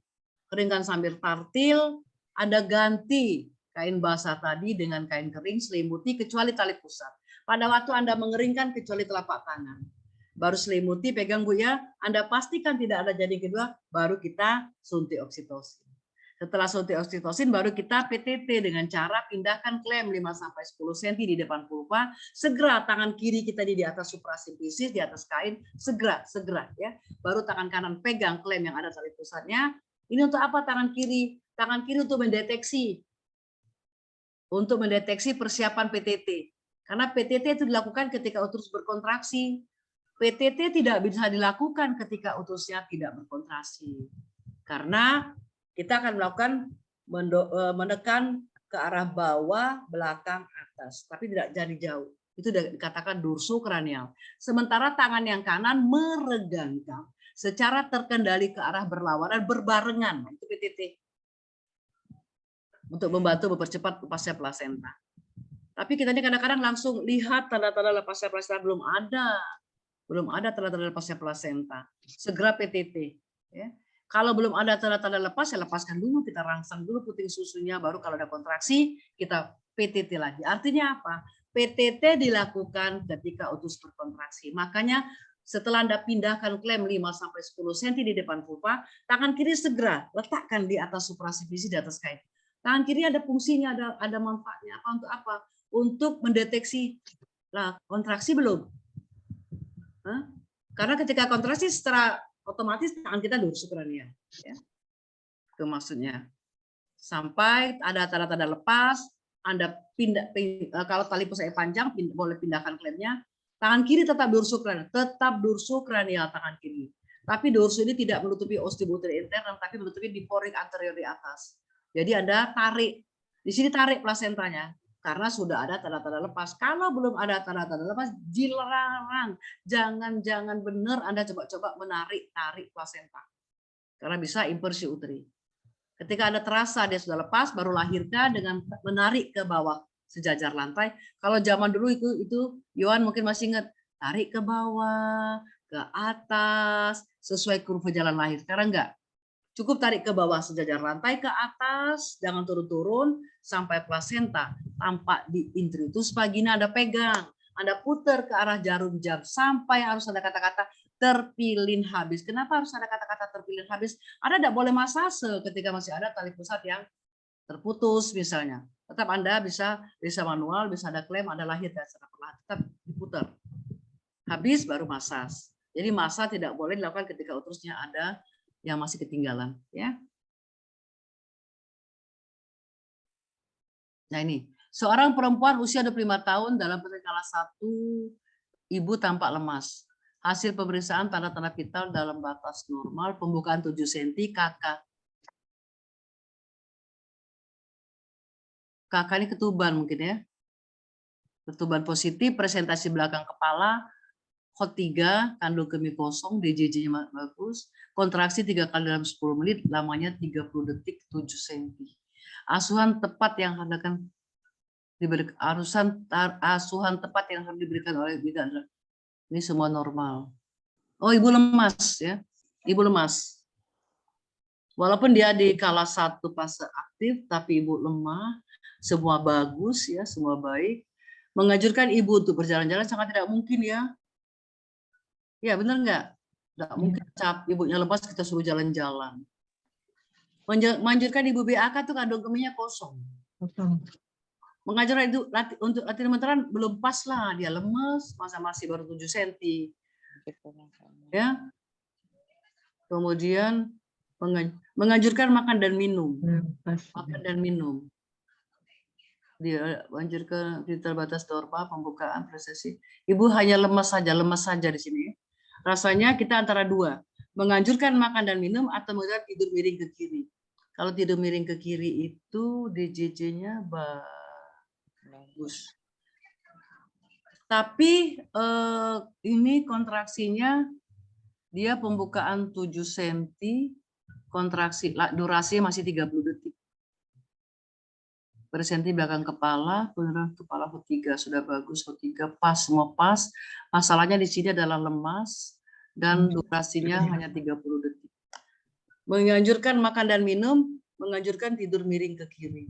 sambil tartil, Anda ganti kain basah tadi dengan kain kering, selimuti kecuali tali pusat. Pada waktu Anda mengeringkan kecuali telapak tangan. Baru selimuti, pegang Bu ya, Anda pastikan tidak ada janin kedua, baru kita suntik oksitosin. Setelah suntik oksitosin baru kita PTT dengan cara pindahkan klem 5-10 cm di depan vulva. Segera tangan kiri kita di atas suprasimfisis, di atas kain, segera ya. Baru tangan kanan pegang klem yang ada tali pusatnya. Ini untuk apa tangan kiri? Tangan kiri untuk mendeteksi persiapan PTT. Karena PTT itu dilakukan ketika uterus berkontraksi. PTT tidak bisa dilakukan ketika uterusnya tidak berkontraksi. Karena kita akan melakukan menekan ke arah bawah, belakang, atas, tapi tidak jadi jauh. Itu dikatakan dorsokranial. Sementara tangan yang kanan meregangkan secara terkendali ke arah berlawanan berbarengan. Itu PTT. Untuk membantu mempercepat lepasnya plasenta. Tapi kita ini kadang-kadang langsung lihat tanda-tanda lepasnya plasenta belum ada tanda-tanda lepasnya plasenta. Segera PTT. Ya. Kalau belum ada tanda-tanda lepas, ya lepaskan dulu, kita rangsang dulu puting susunya, baru kalau ada kontraksi kita PTT lagi. Artinya apa? PTT dilakukan ketika uterus berkontraksi. Makanya setelah Anda pindahkan klem 5-10 cm di depan vulva, tangan kiri segera letakkan di atas suprasimfisis, di atas kain. Tangan kiri ada fungsinya, ada manfaatnya. Apa untuk apa? Untuk mendeteksi lah kontraksi belum. Karena ketika kontraksi secara otomatis tangan kita dorsokranial, ya. Itu maksudnya. Sampai ada tanda-tanda lepas, Anda kalau tali pusatnya panjang, boleh pindahkan klemnya. Tangan kiri tetap dorsokranial tangan kiri. Tapi dorso ini tidak menutupi osteobuteri intern, tapi menutupi diporik anterior di atas. Jadi Anda tarik, di sini tarik plasentanya. Karena sudah ada tanda-tanda lepas. Kalau belum ada tanda-tanda lepas, dilarang. Jangan benar Anda coba-coba tarik plasenta. Karena bisa inversi uteri. Ketika Anda terasa dia sudah lepas, baru lahirkan dengan menarik ke bawah sejajar lantai. Kalau zaman dulu itu Yohan mungkin masih ingat, tarik ke bawah, ke atas, sesuai kurva jalan lahir. Sekarang enggak. Cukup tarik ke bawah sejajar lantai, ke atas, jangan turun-turun sampai plasenta tampak di introitus vagina. Anda pegang, Anda putar ke arah jarum jam sampai harus ada kata-kata terpilin habis. Kenapa harus ada kata-kata terpilin habis? Anda tidak boleh masase ketika masih ada tali pusat yang terputus misalnya. Tetap Anda bisa manual, bisa ada klem, Anda lahir dan secara perlahan tetap diputar. Habis baru masas. Jadi masa tidak boleh dilakukan ketika uterusnya ada yang masih ketinggalan, ya. Nah ini, seorang perempuan usia 25 tahun dalam skala 1, ibu tampak lemas. Hasil pemeriksaan tanda-tanda vital dalam batas normal, pembukaan 7 cm, KK ini ketuban mungkin ya. Ketuban positif, presentasi belakang kepala, HOT 3, kandung kemih kosong, DJJ-nya bagus, kontraksi 3 kali dalam 10 menit, lamanya 30 detik, 7 cm. Asuhan tepat yang akan diberikan, asuhan tepat yang harus diberikan oleh bidan. Ini semua normal. Oh, ibu lemas ya, ibu lemas. Walaupun dia di skala 1 fase aktif, tapi ibu lemah, semua bagus ya, semua baik. Menganjurkan ibu untuk berjalan-jalan sangat tidak mungkin ya. Ya benar nggak? Nggak mungkin ibunya lepas kita suruh jalan-jalan. Menganjurkan ibu BAK tuh kandung kemihnya kosong. Mengajarkan itu untuk latihan meteran belum pas lah, dia lemes, masa masih baru 7 cm. Ya. Kemudian menganjurkan makan dan minum. Makan dan minum. Dia menganjurkan vital batas normal, pembukaan prosesi. Ibu hanya lemas saja di sini. Rasanya kita antara dua, menganjurkan makan dan minum atau menganjurkan tidur miring ke kiri. Kalau tidur miring ke kiri itu DJJ-nya bagus. Tapi ini kontraksinya dia pembukaan 7 cm, kontraksi durasi masih 30 detik. Presenti belakang kepala, beneran kepala HOT 3 sudah bagus, HOT 3 pas, semua pas. Masalahnya di sini adalah lemas dan durasinya hanya 30 detik. Menganjurkan makan dan minum, menganjurkan tidur miring ke kiri.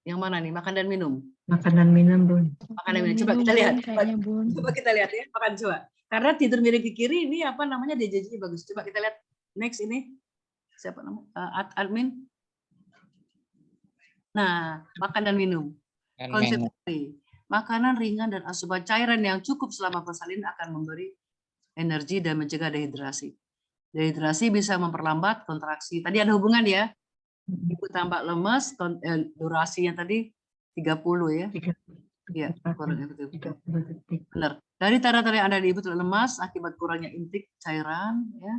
Yang mana nih? Makan dan minum.
Makan dan minum, Bun.
Makan dan minum. Coba kita lihat. Coba kita lihat ya. Makan coba. Karena tidur miring ke kiri ini apa namanya DJJ bagus. Coba kita lihat next ini. Siapa nama? Admin? Nah, makan dan minum. Konsep makanan ringan dan asupan cairan yang cukup selama persalinan akan memberi energi dan mencegah dehidrasi. Dehidrasi bisa memperlambat kontraksi. Tadi ada hubungan ya. Ibu tampak lemas, durasinya tadi 30 ya. Iya, benar. Dari tanda-tanda yang ada di ibu lemas akibat kurangnya intake cairan ya,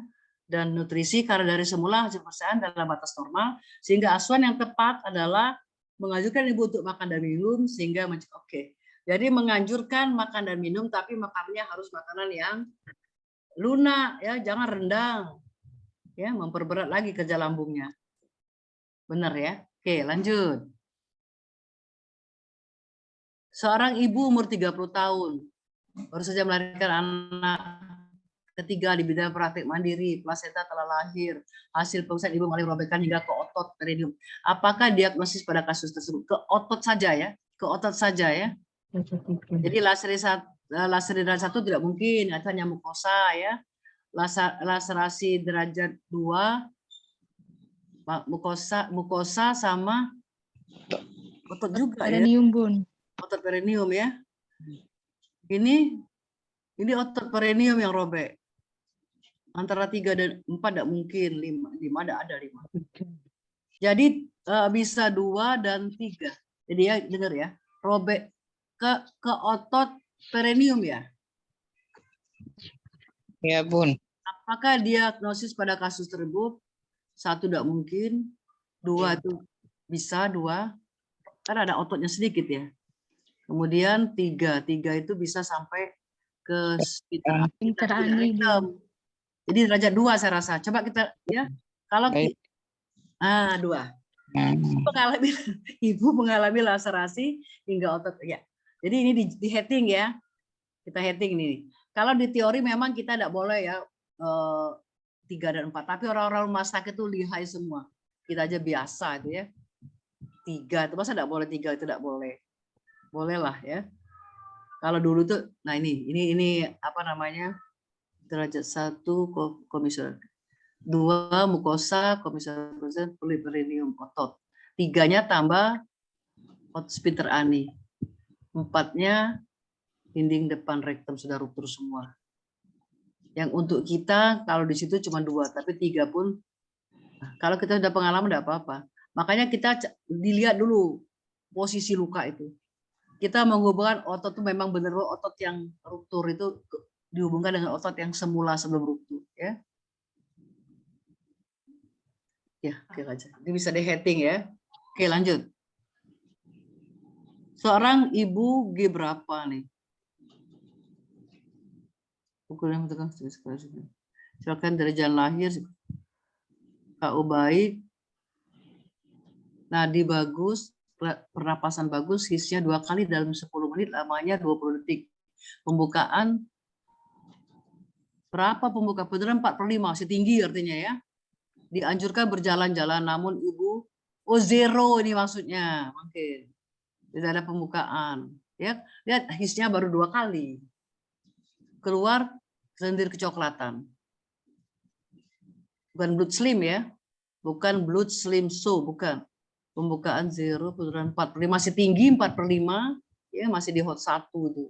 dan nutrisi karena dari semula hasil persalinan dalam batas normal, sehingga asuhan yang tepat adalah menganjurkan ibu untuk makan dan minum sehingga oke. Jadi menganjurkan makan dan minum, tapi makannya harus makanan yang lunak ya, jangan rendang ya, memperberat lagi kerja lambungnya. Benar ya. Oke, lanjut. Seorang ibu umur 30 tahun baru saja melahirkan anak ketiga di bidang praktik mandiri, plasenta telah lahir, hasil pemeriksaan ibu mengalami robekan hingga ke otot perineum. Apakah diagnosis pada kasus tersebut? Ke otot saja ya, ke otot saja ya. Jadi laseridran 1 tidak mungkin, itu hanya mukosa ya. Laserasi derajat 2 mukosa sama otot juga ya.
Bun.
Otot perineum ya. Ini otot perineum yang robek. Antara 3 dan 4 tidak mungkin, 5 ada 5. Jadi bisa 2 dan 3. Jadi ya dengar ya, robek ke otot perineum ya.
Ya, Bun.
Apakah diagnosis pada kasus tersebut? 1 tidak mungkin, 2 itu bisa 2, karena ada ototnya sedikit ya. Kemudian 3 itu bisa sampai ke sphincter rectum. Jadi derajat 2 saya rasa. Coba kita ya, kalau 2. Ibu mengalami laserasi hingga otot ya. Jadi ini di heading ya. Kita heading ini. Kalau di teori memang kita tidak boleh ya 3 dan 4. Tapi orang-orang rumah sakit itu lihai semua. Kita aja biasa itu ya. 3 itu masa tidak boleh, 3 itu tidak boleh. Bolehlah ya. Kalau dulu tuh, nah ini apa namanya, derajat 1 komisioner, 2 mukosa komisioner perineum otot, 3-nya tambah sphincter ani, 4-nya dinding depan rektum sudah ruptur semua. Yang untuk kita kalau di situ cuma 2, tapi 3 pun, nah, kalau kita sudah pengalaman tidak apa-apa. Makanya kita dilihat dulu posisi luka itu. Kita menghubungkan otot itu memang benar otot yang ruptur itu dihubungkan dengan otot yang semula sebelum ruptur ya. Ya, oke aja. Ini bisa di heading ya. Oke, lanjut. Seorang ibu G berapa nih? Ukuran tekan silakan dari jalan lahir. KU baik. Nadi bagus. Pernapasan bagus, hisnya 2 kali dalam 10 menit, lamanya 20 detik. Pembukaan berapa pembuka? Beneran 4/5, masih tinggi artinya ya. Dianjurkan berjalan-jalan, namun ibu zero ini maksudnya mungkin tidak ada pembukaan. Ya, lihat hisnya baru 2 kali. Keluar lendir kecoklatan. Bukan blood slim ya, bukan blood slim bukan. Pembukaan 0, penurunan 4/5, masih tinggi 4/5 ya, masih di hot 1 itu.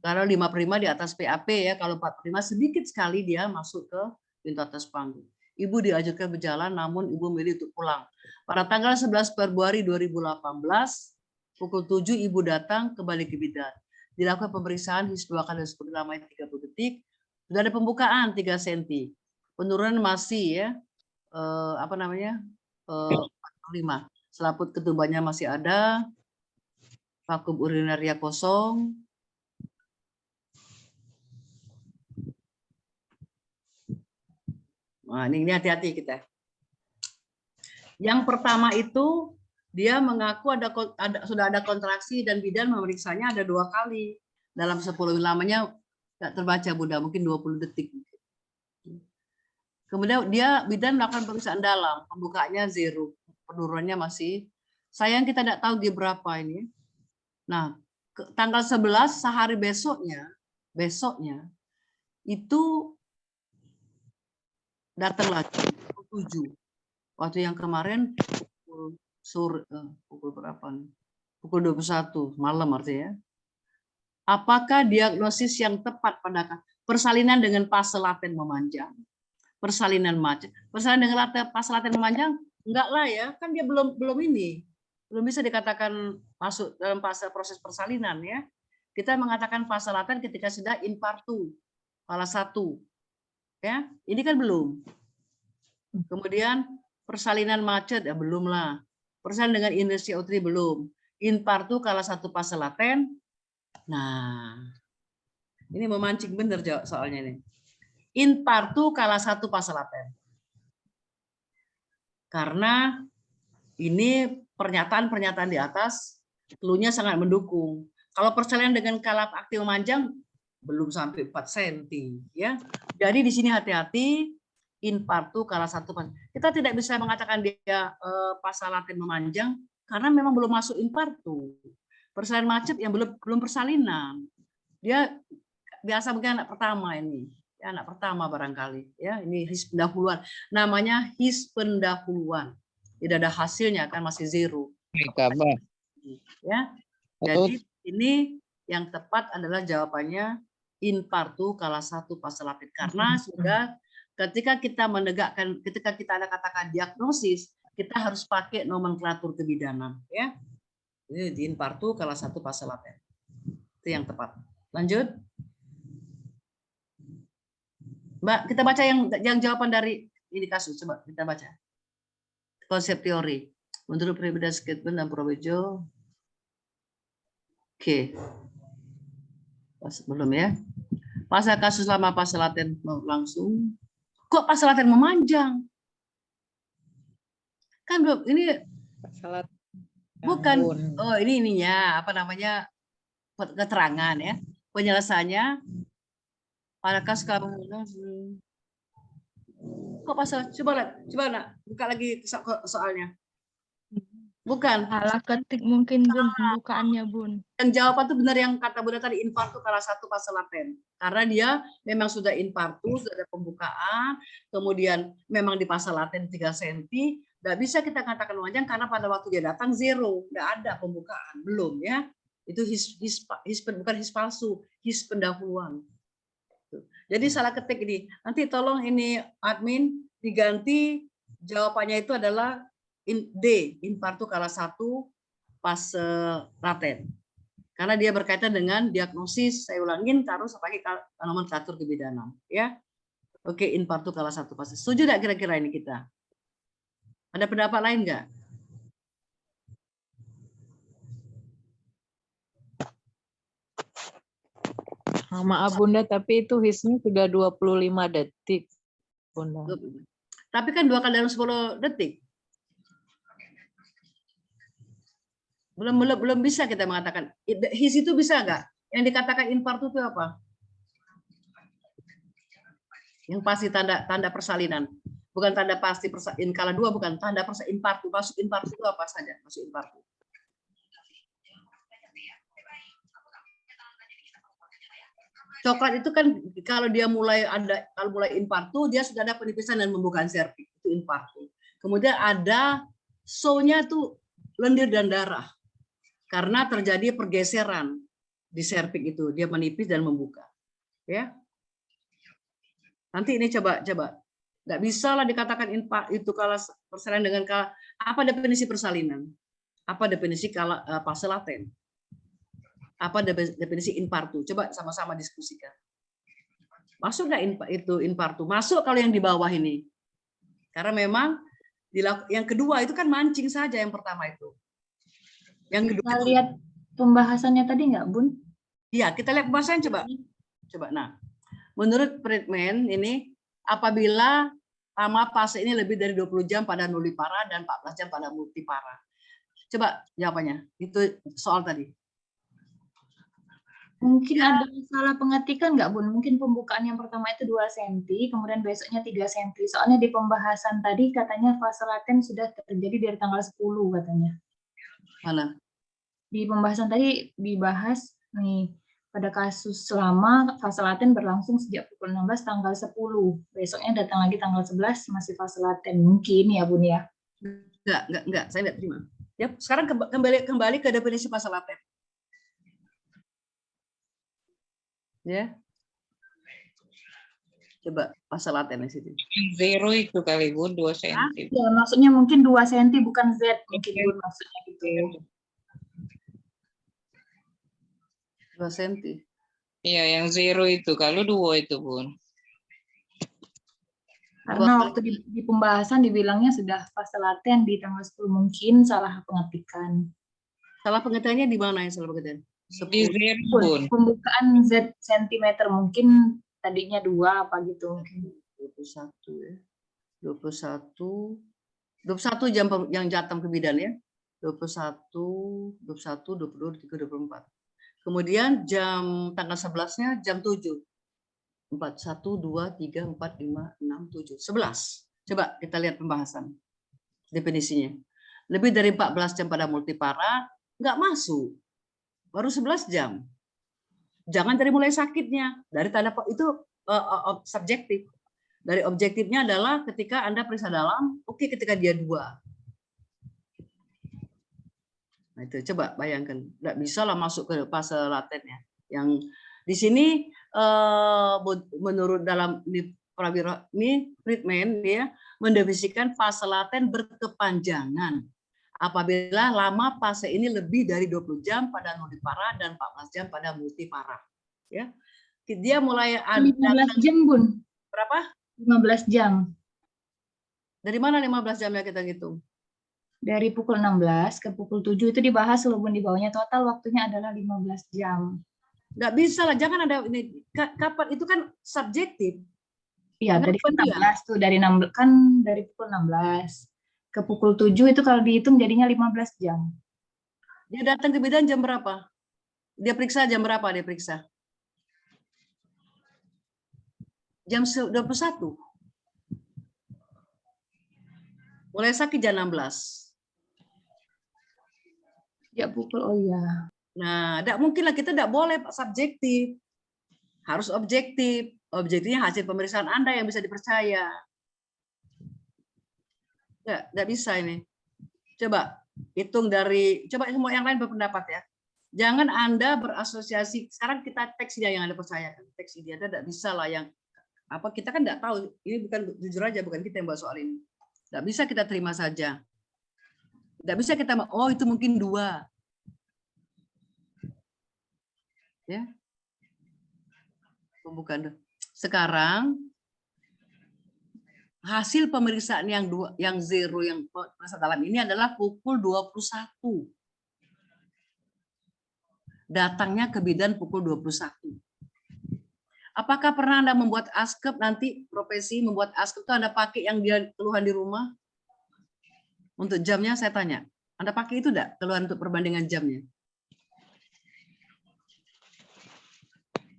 Kalau 5/5 di atas PAP ya, kalau 4/5 sedikit sekali dia masuk ke pintu atas panggung. Ibu diajarkan berjalan namun ibu memilih untuk pulang. Pada tanggal 11 Februari 2018 pukul 7 ibu datang kembali ke bidan. Dilakukan pemeriksaan his 2 kali lamanya 30 detik. Sudah ada pembukaan 3 cm. Penurunan masih ya apa namanya? 5. Selaput ketubannya masih ada, vakum urinaria kosong, nah ini hati-hati kita. Yang pertama itu dia mengaku sudah ada kontraksi dan bidan memeriksanya ada 2 kali dalam 10 lamanya nggak terbaca Bunda, mungkin 20 detik. Kemudian bidan melakukan pemeriksaan dalam, pembukaannya 0. Penurunannya masih, sayang kita tidak tahu dia berapa ini. Nah, tanggal 11 sehari besoknya itu datang lagi 7. Waktu yang kemarin pukul sore, pukul berapa nih? Pukul 21 malam artinya. Apakah diagnosis yang tepat pada persalinan dengan fase laten memanjang? Persalinan macet. Persalinan dengan fase laten memanjang? Enggak lah ya, kan dia belum ini. Belum bisa dikatakan masuk dalam fase proses persalinan ya. Kita mengatakan fase laten ketika sudah infartu, fase 1. Ya, ini kan belum. Kemudian persalinan macet ya belum lah. Persalinan dengan inersia utri belum. Infartu kala 1 fase laten. Nah, ini memancing bener soalnya ini. Infartu kala 1 fase laten. Karena ini pernyataan-pernyataan di atas clue-nya sangat mendukung. Kalau persalinan dengan kala aktif memanjang belum sampai 4 cm ya. Jadi di sini hati-hati infartu kala 1 fase. Kita tidak bisa mengatakan dia fase laten memanjang karena memang belum masuk infartu. Persalinan macet yang belum persalinan. Dia biasa mungkin anak pertama ini. Ya, anak pertama barangkali ya. Ini his pendahuluan. Namanya his pendahuluan. Tidak ada hasilnya kan masih 0.
Kabar.
Ya. Jadi ini yang tepat adalah jawabannya infartu kala 1 fase laten karena sudah ketika kita ada katakan diagnosis kita harus pakai nomenklatur kebidanan ya. Ini di infartu kala 1 fase laten. Itu yang tepat. Lanjut. Mbak, kita baca yang jawaban dari ini kasus. Coba kita baca. Konsep teori. Menurut perbedaan Skatman dan Probejo. Oke. Belum ya. Pasal kasus lama fase laten langsung. Kok fase laten memanjang? Kan belum ini bukan. Oh, ini ininya apa namanya? Keterangan ya. Penjelasannya pada kasus kalau kok pasal coba nak buka lagi soalnya. Bukan.
Salah ketik mungkin Bun pembukaannya Bun.
Yang jawaban itu benar yang kata Bunda tadi infartu kala 1 fase laten. Karena dia memang sudah infartu, sudah ada pembukaan, kemudian memang di fase laten 3 cm, nggak bisa kita katakan memanjang karena pada waktu dia datang 0, nggak ada pembukaan, belum ya. Itu bukan his palsu, his pendahuluan. Jadi salah ketik ini. Nanti tolong ini admin diganti jawabannya itu adalah D, infartu kala 1 fase laten. Karena dia berkaitan dengan diagnosis, saya ulangin harus pakai nomenklatur kebidanan, ya. Oke, infartu kala 1 fase. Setuju enggak kira-kira ini kita? Ada pendapat lain enggak?
Maaf Bunda, tapi itu hisnya sudah 25 detik. Bunda.
Tapi kan 2 kali dalam 10 detik. Belum bisa kita mengatakan. His itu bisa enggak? Yang dikatakan infartu itu apa? Yang pasti tanda persalinan. Bukan tanda pasti kala 2 bukan tanda infartu. Masuk infartu itu apa saja? Masuk infartu. Coklat itu kan kalau dia mulai infartu dia sudah ada penipisan dan pembukaan serviks, itu infartu. Kemudian ada show-nya tuh lendir dan darah. Karena terjadi pergeseran di serviks itu, dia menipis dan membuka. Ya. Nanti ini coba. Nggak bisa lah dikatakan itu kalau persalinan dengan apa definisi persalinan? Apa definisi fase laten? Apa definisi infartu? Coba sama-sama diskusikan. Masuk nggak itu infartu? Masuk kalau yang di bawah ini. Karena memang yang kedua itu kan mancing saja yang pertama itu. Yang kedua.
Kita lihat pembahasannya tadi nggak, Bun?
Iya, kita lihat pembahasannya coba. Nah, menurut Friedman ini apabila lama fase ini lebih dari 20 jam pada nullipara dan 14 jam pada multipara. Coba jawabannya. Itu soal tadi.
Mungkin ada salah pengetikan nggak, Bun? Mungkin pembukaan yang pertama itu 2 cm, kemudian besoknya 3 cm. Soalnya di pembahasan tadi katanya fase laten sudah terjadi dari tanggal 10 katanya.
Mana?
Di pembahasan tadi dibahas nih, pada kasus lama fase laten berlangsung sejak pukul 16 tanggal 10. Besoknya datang lagi tanggal 11 masih fase laten. Mungkin ya Bun ya.
Enggak, saya enggak terima. Ya, sekarang kembali ke definisi fase laten. Ya. Coba fase laten di sini.
Zero itu kali Bun, 2 cm.
Ya, maksudnya mungkin 2 cm bukan Z mungkin Bun maksudnya gitu.
2 cm.
Iya, yang zero itu. Kalau 2 itu Bun.
Karena waktu di pembahasan dibilangnya sudah fase laten di tanggal 10, mungkin salah pengetikan.
Salah pengetahuannya di mana yang salah pengetahuan?
Di zero Bun.
Pembukaan Z cm mungkin tadinya 2 apa gitu.
21 ya. 21 jam yang jatang ke bidan ya. 21, 22, 23, 24. Kemudian jam tanggal 11-nya jam 7. 4, 1, 2, 3, 4, 5, 6, 7. 11. Coba kita lihat pembahasan. Definisinya. Lebih dari 14 jam pada multipara, nggak masuk. Baru 11 jam. Jangan dari mulai sakitnya. Dari tanda itu subjektif. Dari objektifnya adalah ketika Anda periksa dalam, oke, ketika dia 2. Nah, itu coba bayangkan, nggak bisa lah masuk ke fase latennya. Yang di sini menurut dalam ini Friedman dia mendefinisikan fase laten berkepanjangan apabila lama fase ini lebih dari 20 jam pada nulipara dan 14 jam pada multipara. Ya, dia mulai ada
15 jam Bun.
Berapa?
15 jam.
Dari mana 15 jamnya kita hitung?
Dari pukul 16 ke pukul 7 itu dibahas walaupun di bawahnya total waktunya adalah 15 jam.
Nggak bisa lah, jangan ada ini. Kapan itu kan subjektif.
Iya, dari 16 tuh, dari 16 kan dari pukul 16 ke pukul 7 itu kalau dihitung jadinya 15 jam.
Dia datang ke bidan jam berapa? Dia periksa jam berapa dia periksa? Jam 21. Mulai sakit jam 16.
Ya pukul, oh iya.
Nah, tidak mungkin lah, kita tidak boleh subjektif. Harus objektif. Objektifnya hasil pemeriksaan Anda yang bisa dipercaya. Nggak bisa ini. Coba hitung dari, coba semua yang lain berpendapat ya. Jangan Anda berasosiasi, sekarang kita teks dia yang Anda percaya. Teks dia Anda tidak bisa lah yang, apa kita kan tidak tahu, ini bukan jujur aja, bukan kita yang bahas soal ini. Tidak bisa kita terima saja. Tidak bisa kita, oh itu mungkin 2. Ya. Bukan. Sekarang hasil pemeriksaan yang zero yang masa dalam ini adalah pukul 21. Datangnya ke bidan pukul 21. Apakah pernah Anda membuat askep nanti profesi membuat askep itu Anda pakai yang dia keluhan di rumah? Untuk jamnya saya tanya, Anda pakai itu enggak keluhan untuk perbandingan jamnya?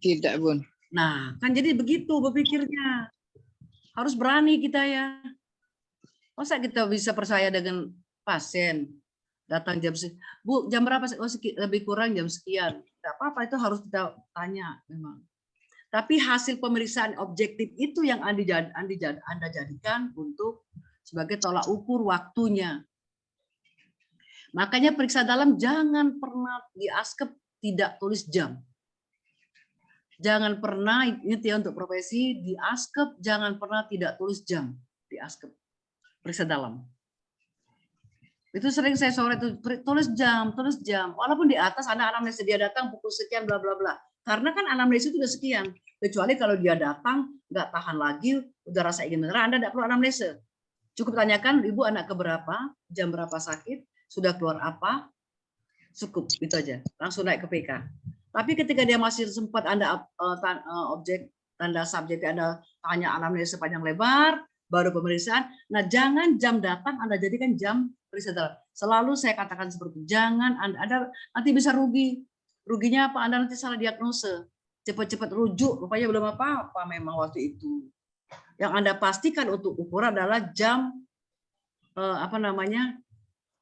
Tidak Bun.
Nah, kan jadi begitu berpikirnya. Harus berani kita ya. Masa kita bisa percaya dengan pasien datang jam Bu, jam berapa? Oh, lebih kurang jam sekian. Tidak apa-apa, itu harus kita tanya memang. Tapi hasil pemeriksaan objektif itu yang Anda jadikan untuk sebagai tolak ukur waktunya. Makanya periksa dalam jangan pernah di askep tidak tulis jam. Jangan pernah, ini ya untuk profesi, di askep jangan pernah tidak tulis jam di askep. Periksa dalam. Itu sering saya sore itu tulis jam. Walaupun di atas ada anamnesis dia datang pukul sekian bla bla bla. Karena kan anamnesis itu udah sekian. Kecuali kalau dia datang nggak tahan lagi, udah rasa ingin menyerah, Anda tidak perlu anamnesis. Cukup tanyakan ibu anak keberapa, jam berapa sakit, sudah keluar apa, cukup itu aja. Langsung naik ke PK. Tapi ketika dia masih sempat Anda tanda subjek Anda tanya anamnesis panjang lebar, baru pemeriksaan. Nah, jangan jam datang Anda jadikan jam periksa dalam. Selalu saya katakan seperti itu. Jangan Anda nanti bisa rugi. Ruginya apa? Anda nanti salah diagnosa. Cepat-cepat rujuk, rupanya belum apa-apa memang waktu itu. Yang Anda pastikan untuk ukuran adalah jam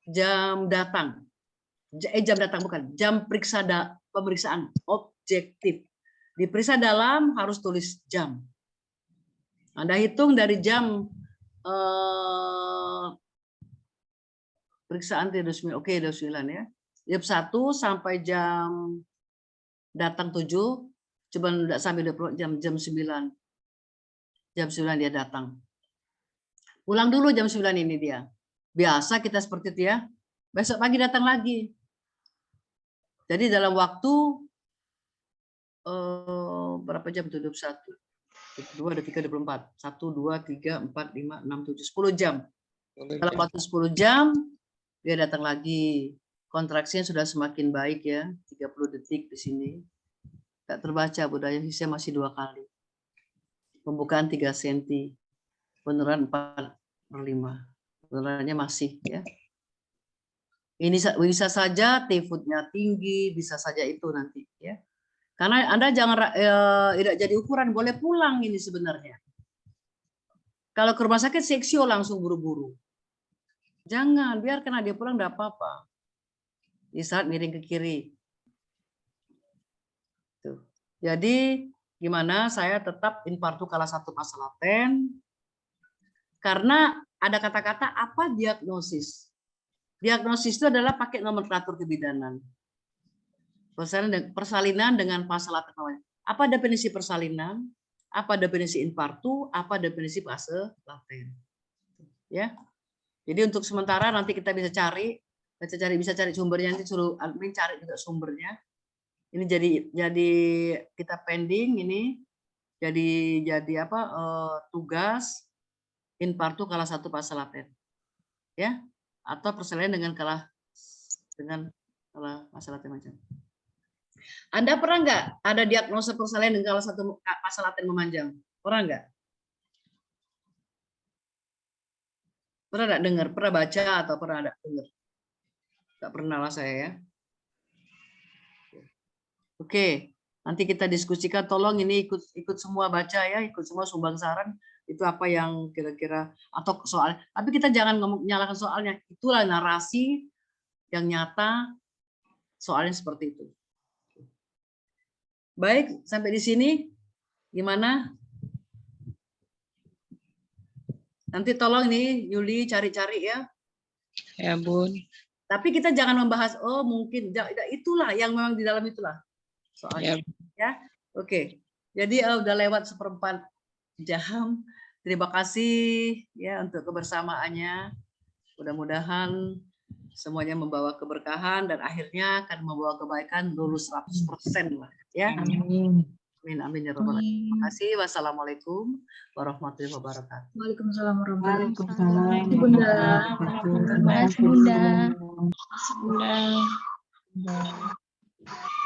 jam datang. Jam datang bukan, jam periksa pemeriksaan objektif. Diperiksa dalam harus tulis jam. Anda hitung dari jam periksaan 29, oke 29 ya. Jam 1 sampai jam datang 7, coba enggak sampai 20 jam 9. Jam 9 dia datang. Pulang dulu jam 9 ini dia. Biasa kita seperti itu ya. Besok pagi datang lagi. Jadi dalam waktu berapa jam tuh? 21. 2, 3, 24. 1, 2, 3, 4, 5, 6, 7, 10 jam. Dalam waktu 10 jam, dia datang lagi. Kontraksinya sudah semakin baik ya. 30 detik di sini. Tak terbaca, budaya saya masih 2 kali. Pembukaan 3 cm. Penurunan 4/5. Penurunannya masih ya. Ini bisa saja T-footnya tinggi, bisa saja itu nanti ya. Karena Anda jangan tidak jadi ukuran, boleh pulang ini sebenarnya. Kalau ke rumah sakit seksio langsung buru-buru. Jangan, biarkan dia pulang enggak apa-apa. Di saat miring ke kiri. Tuh. Jadi gimana saya tetap infartu kalah 1 masa laten. Karena ada kata-kata apa diagnosis. Diagnosis itu adalah pakai nomenklatur kebidanan. Persalinan dengan fase laten. Apa definisi persalinan? Apa definisi infartu? Apa definisi fase laten? Ya. Jadi untuk sementara nanti kita bisa cari sumbernya, nanti suruh admin cari juga sumbernya. Ini jadi kita pending ini. Jadi apa? Tugas infartu kalah 1 fase laten. Ya. Atau persalinan dengan kalah fase laten macam. Anda pernah nggak ada diagnosa persalinan dengan kalah 1 fase laten memanjang? Pernah nggak? Pernah nggak dengar? Pernah baca atau pernah ada dengar? Nggak pernah lah saya ya. Oke, nanti kita diskusikan. Tolong ini ikut semua baca ya, ikut semua sumbang saran. Itu apa yang kira-kira atau soal. Tapi kita jangan menyalahkan soalnya. Itulah narasi yang nyata. Soalnya seperti itu. Baik, sampai di sini gimana? Nanti tolong ini Yuli cari-cari ya.
Ya, Bun.
Tapi kita jangan membahas mungkin itulah yang memang di dalam itulah soalnya. Ya. Oke. Jadi udah lewat 1/4 jam. Terima kasih ya untuk kebersamaannya. Mudah-mudahan semuanya membawa keberkahan dan akhirnya akan membawa kebaikan lulus 100% lah ya. Amin. Amin ya rabbal alamin. Terima kasih. Wassalamualaikum warahmatullahi wabarakatuh.
Waalaikumsalam warahmatullahi
Waalaikumsalam.
Bunda.
Terima kasih, Bunda.
Bunda.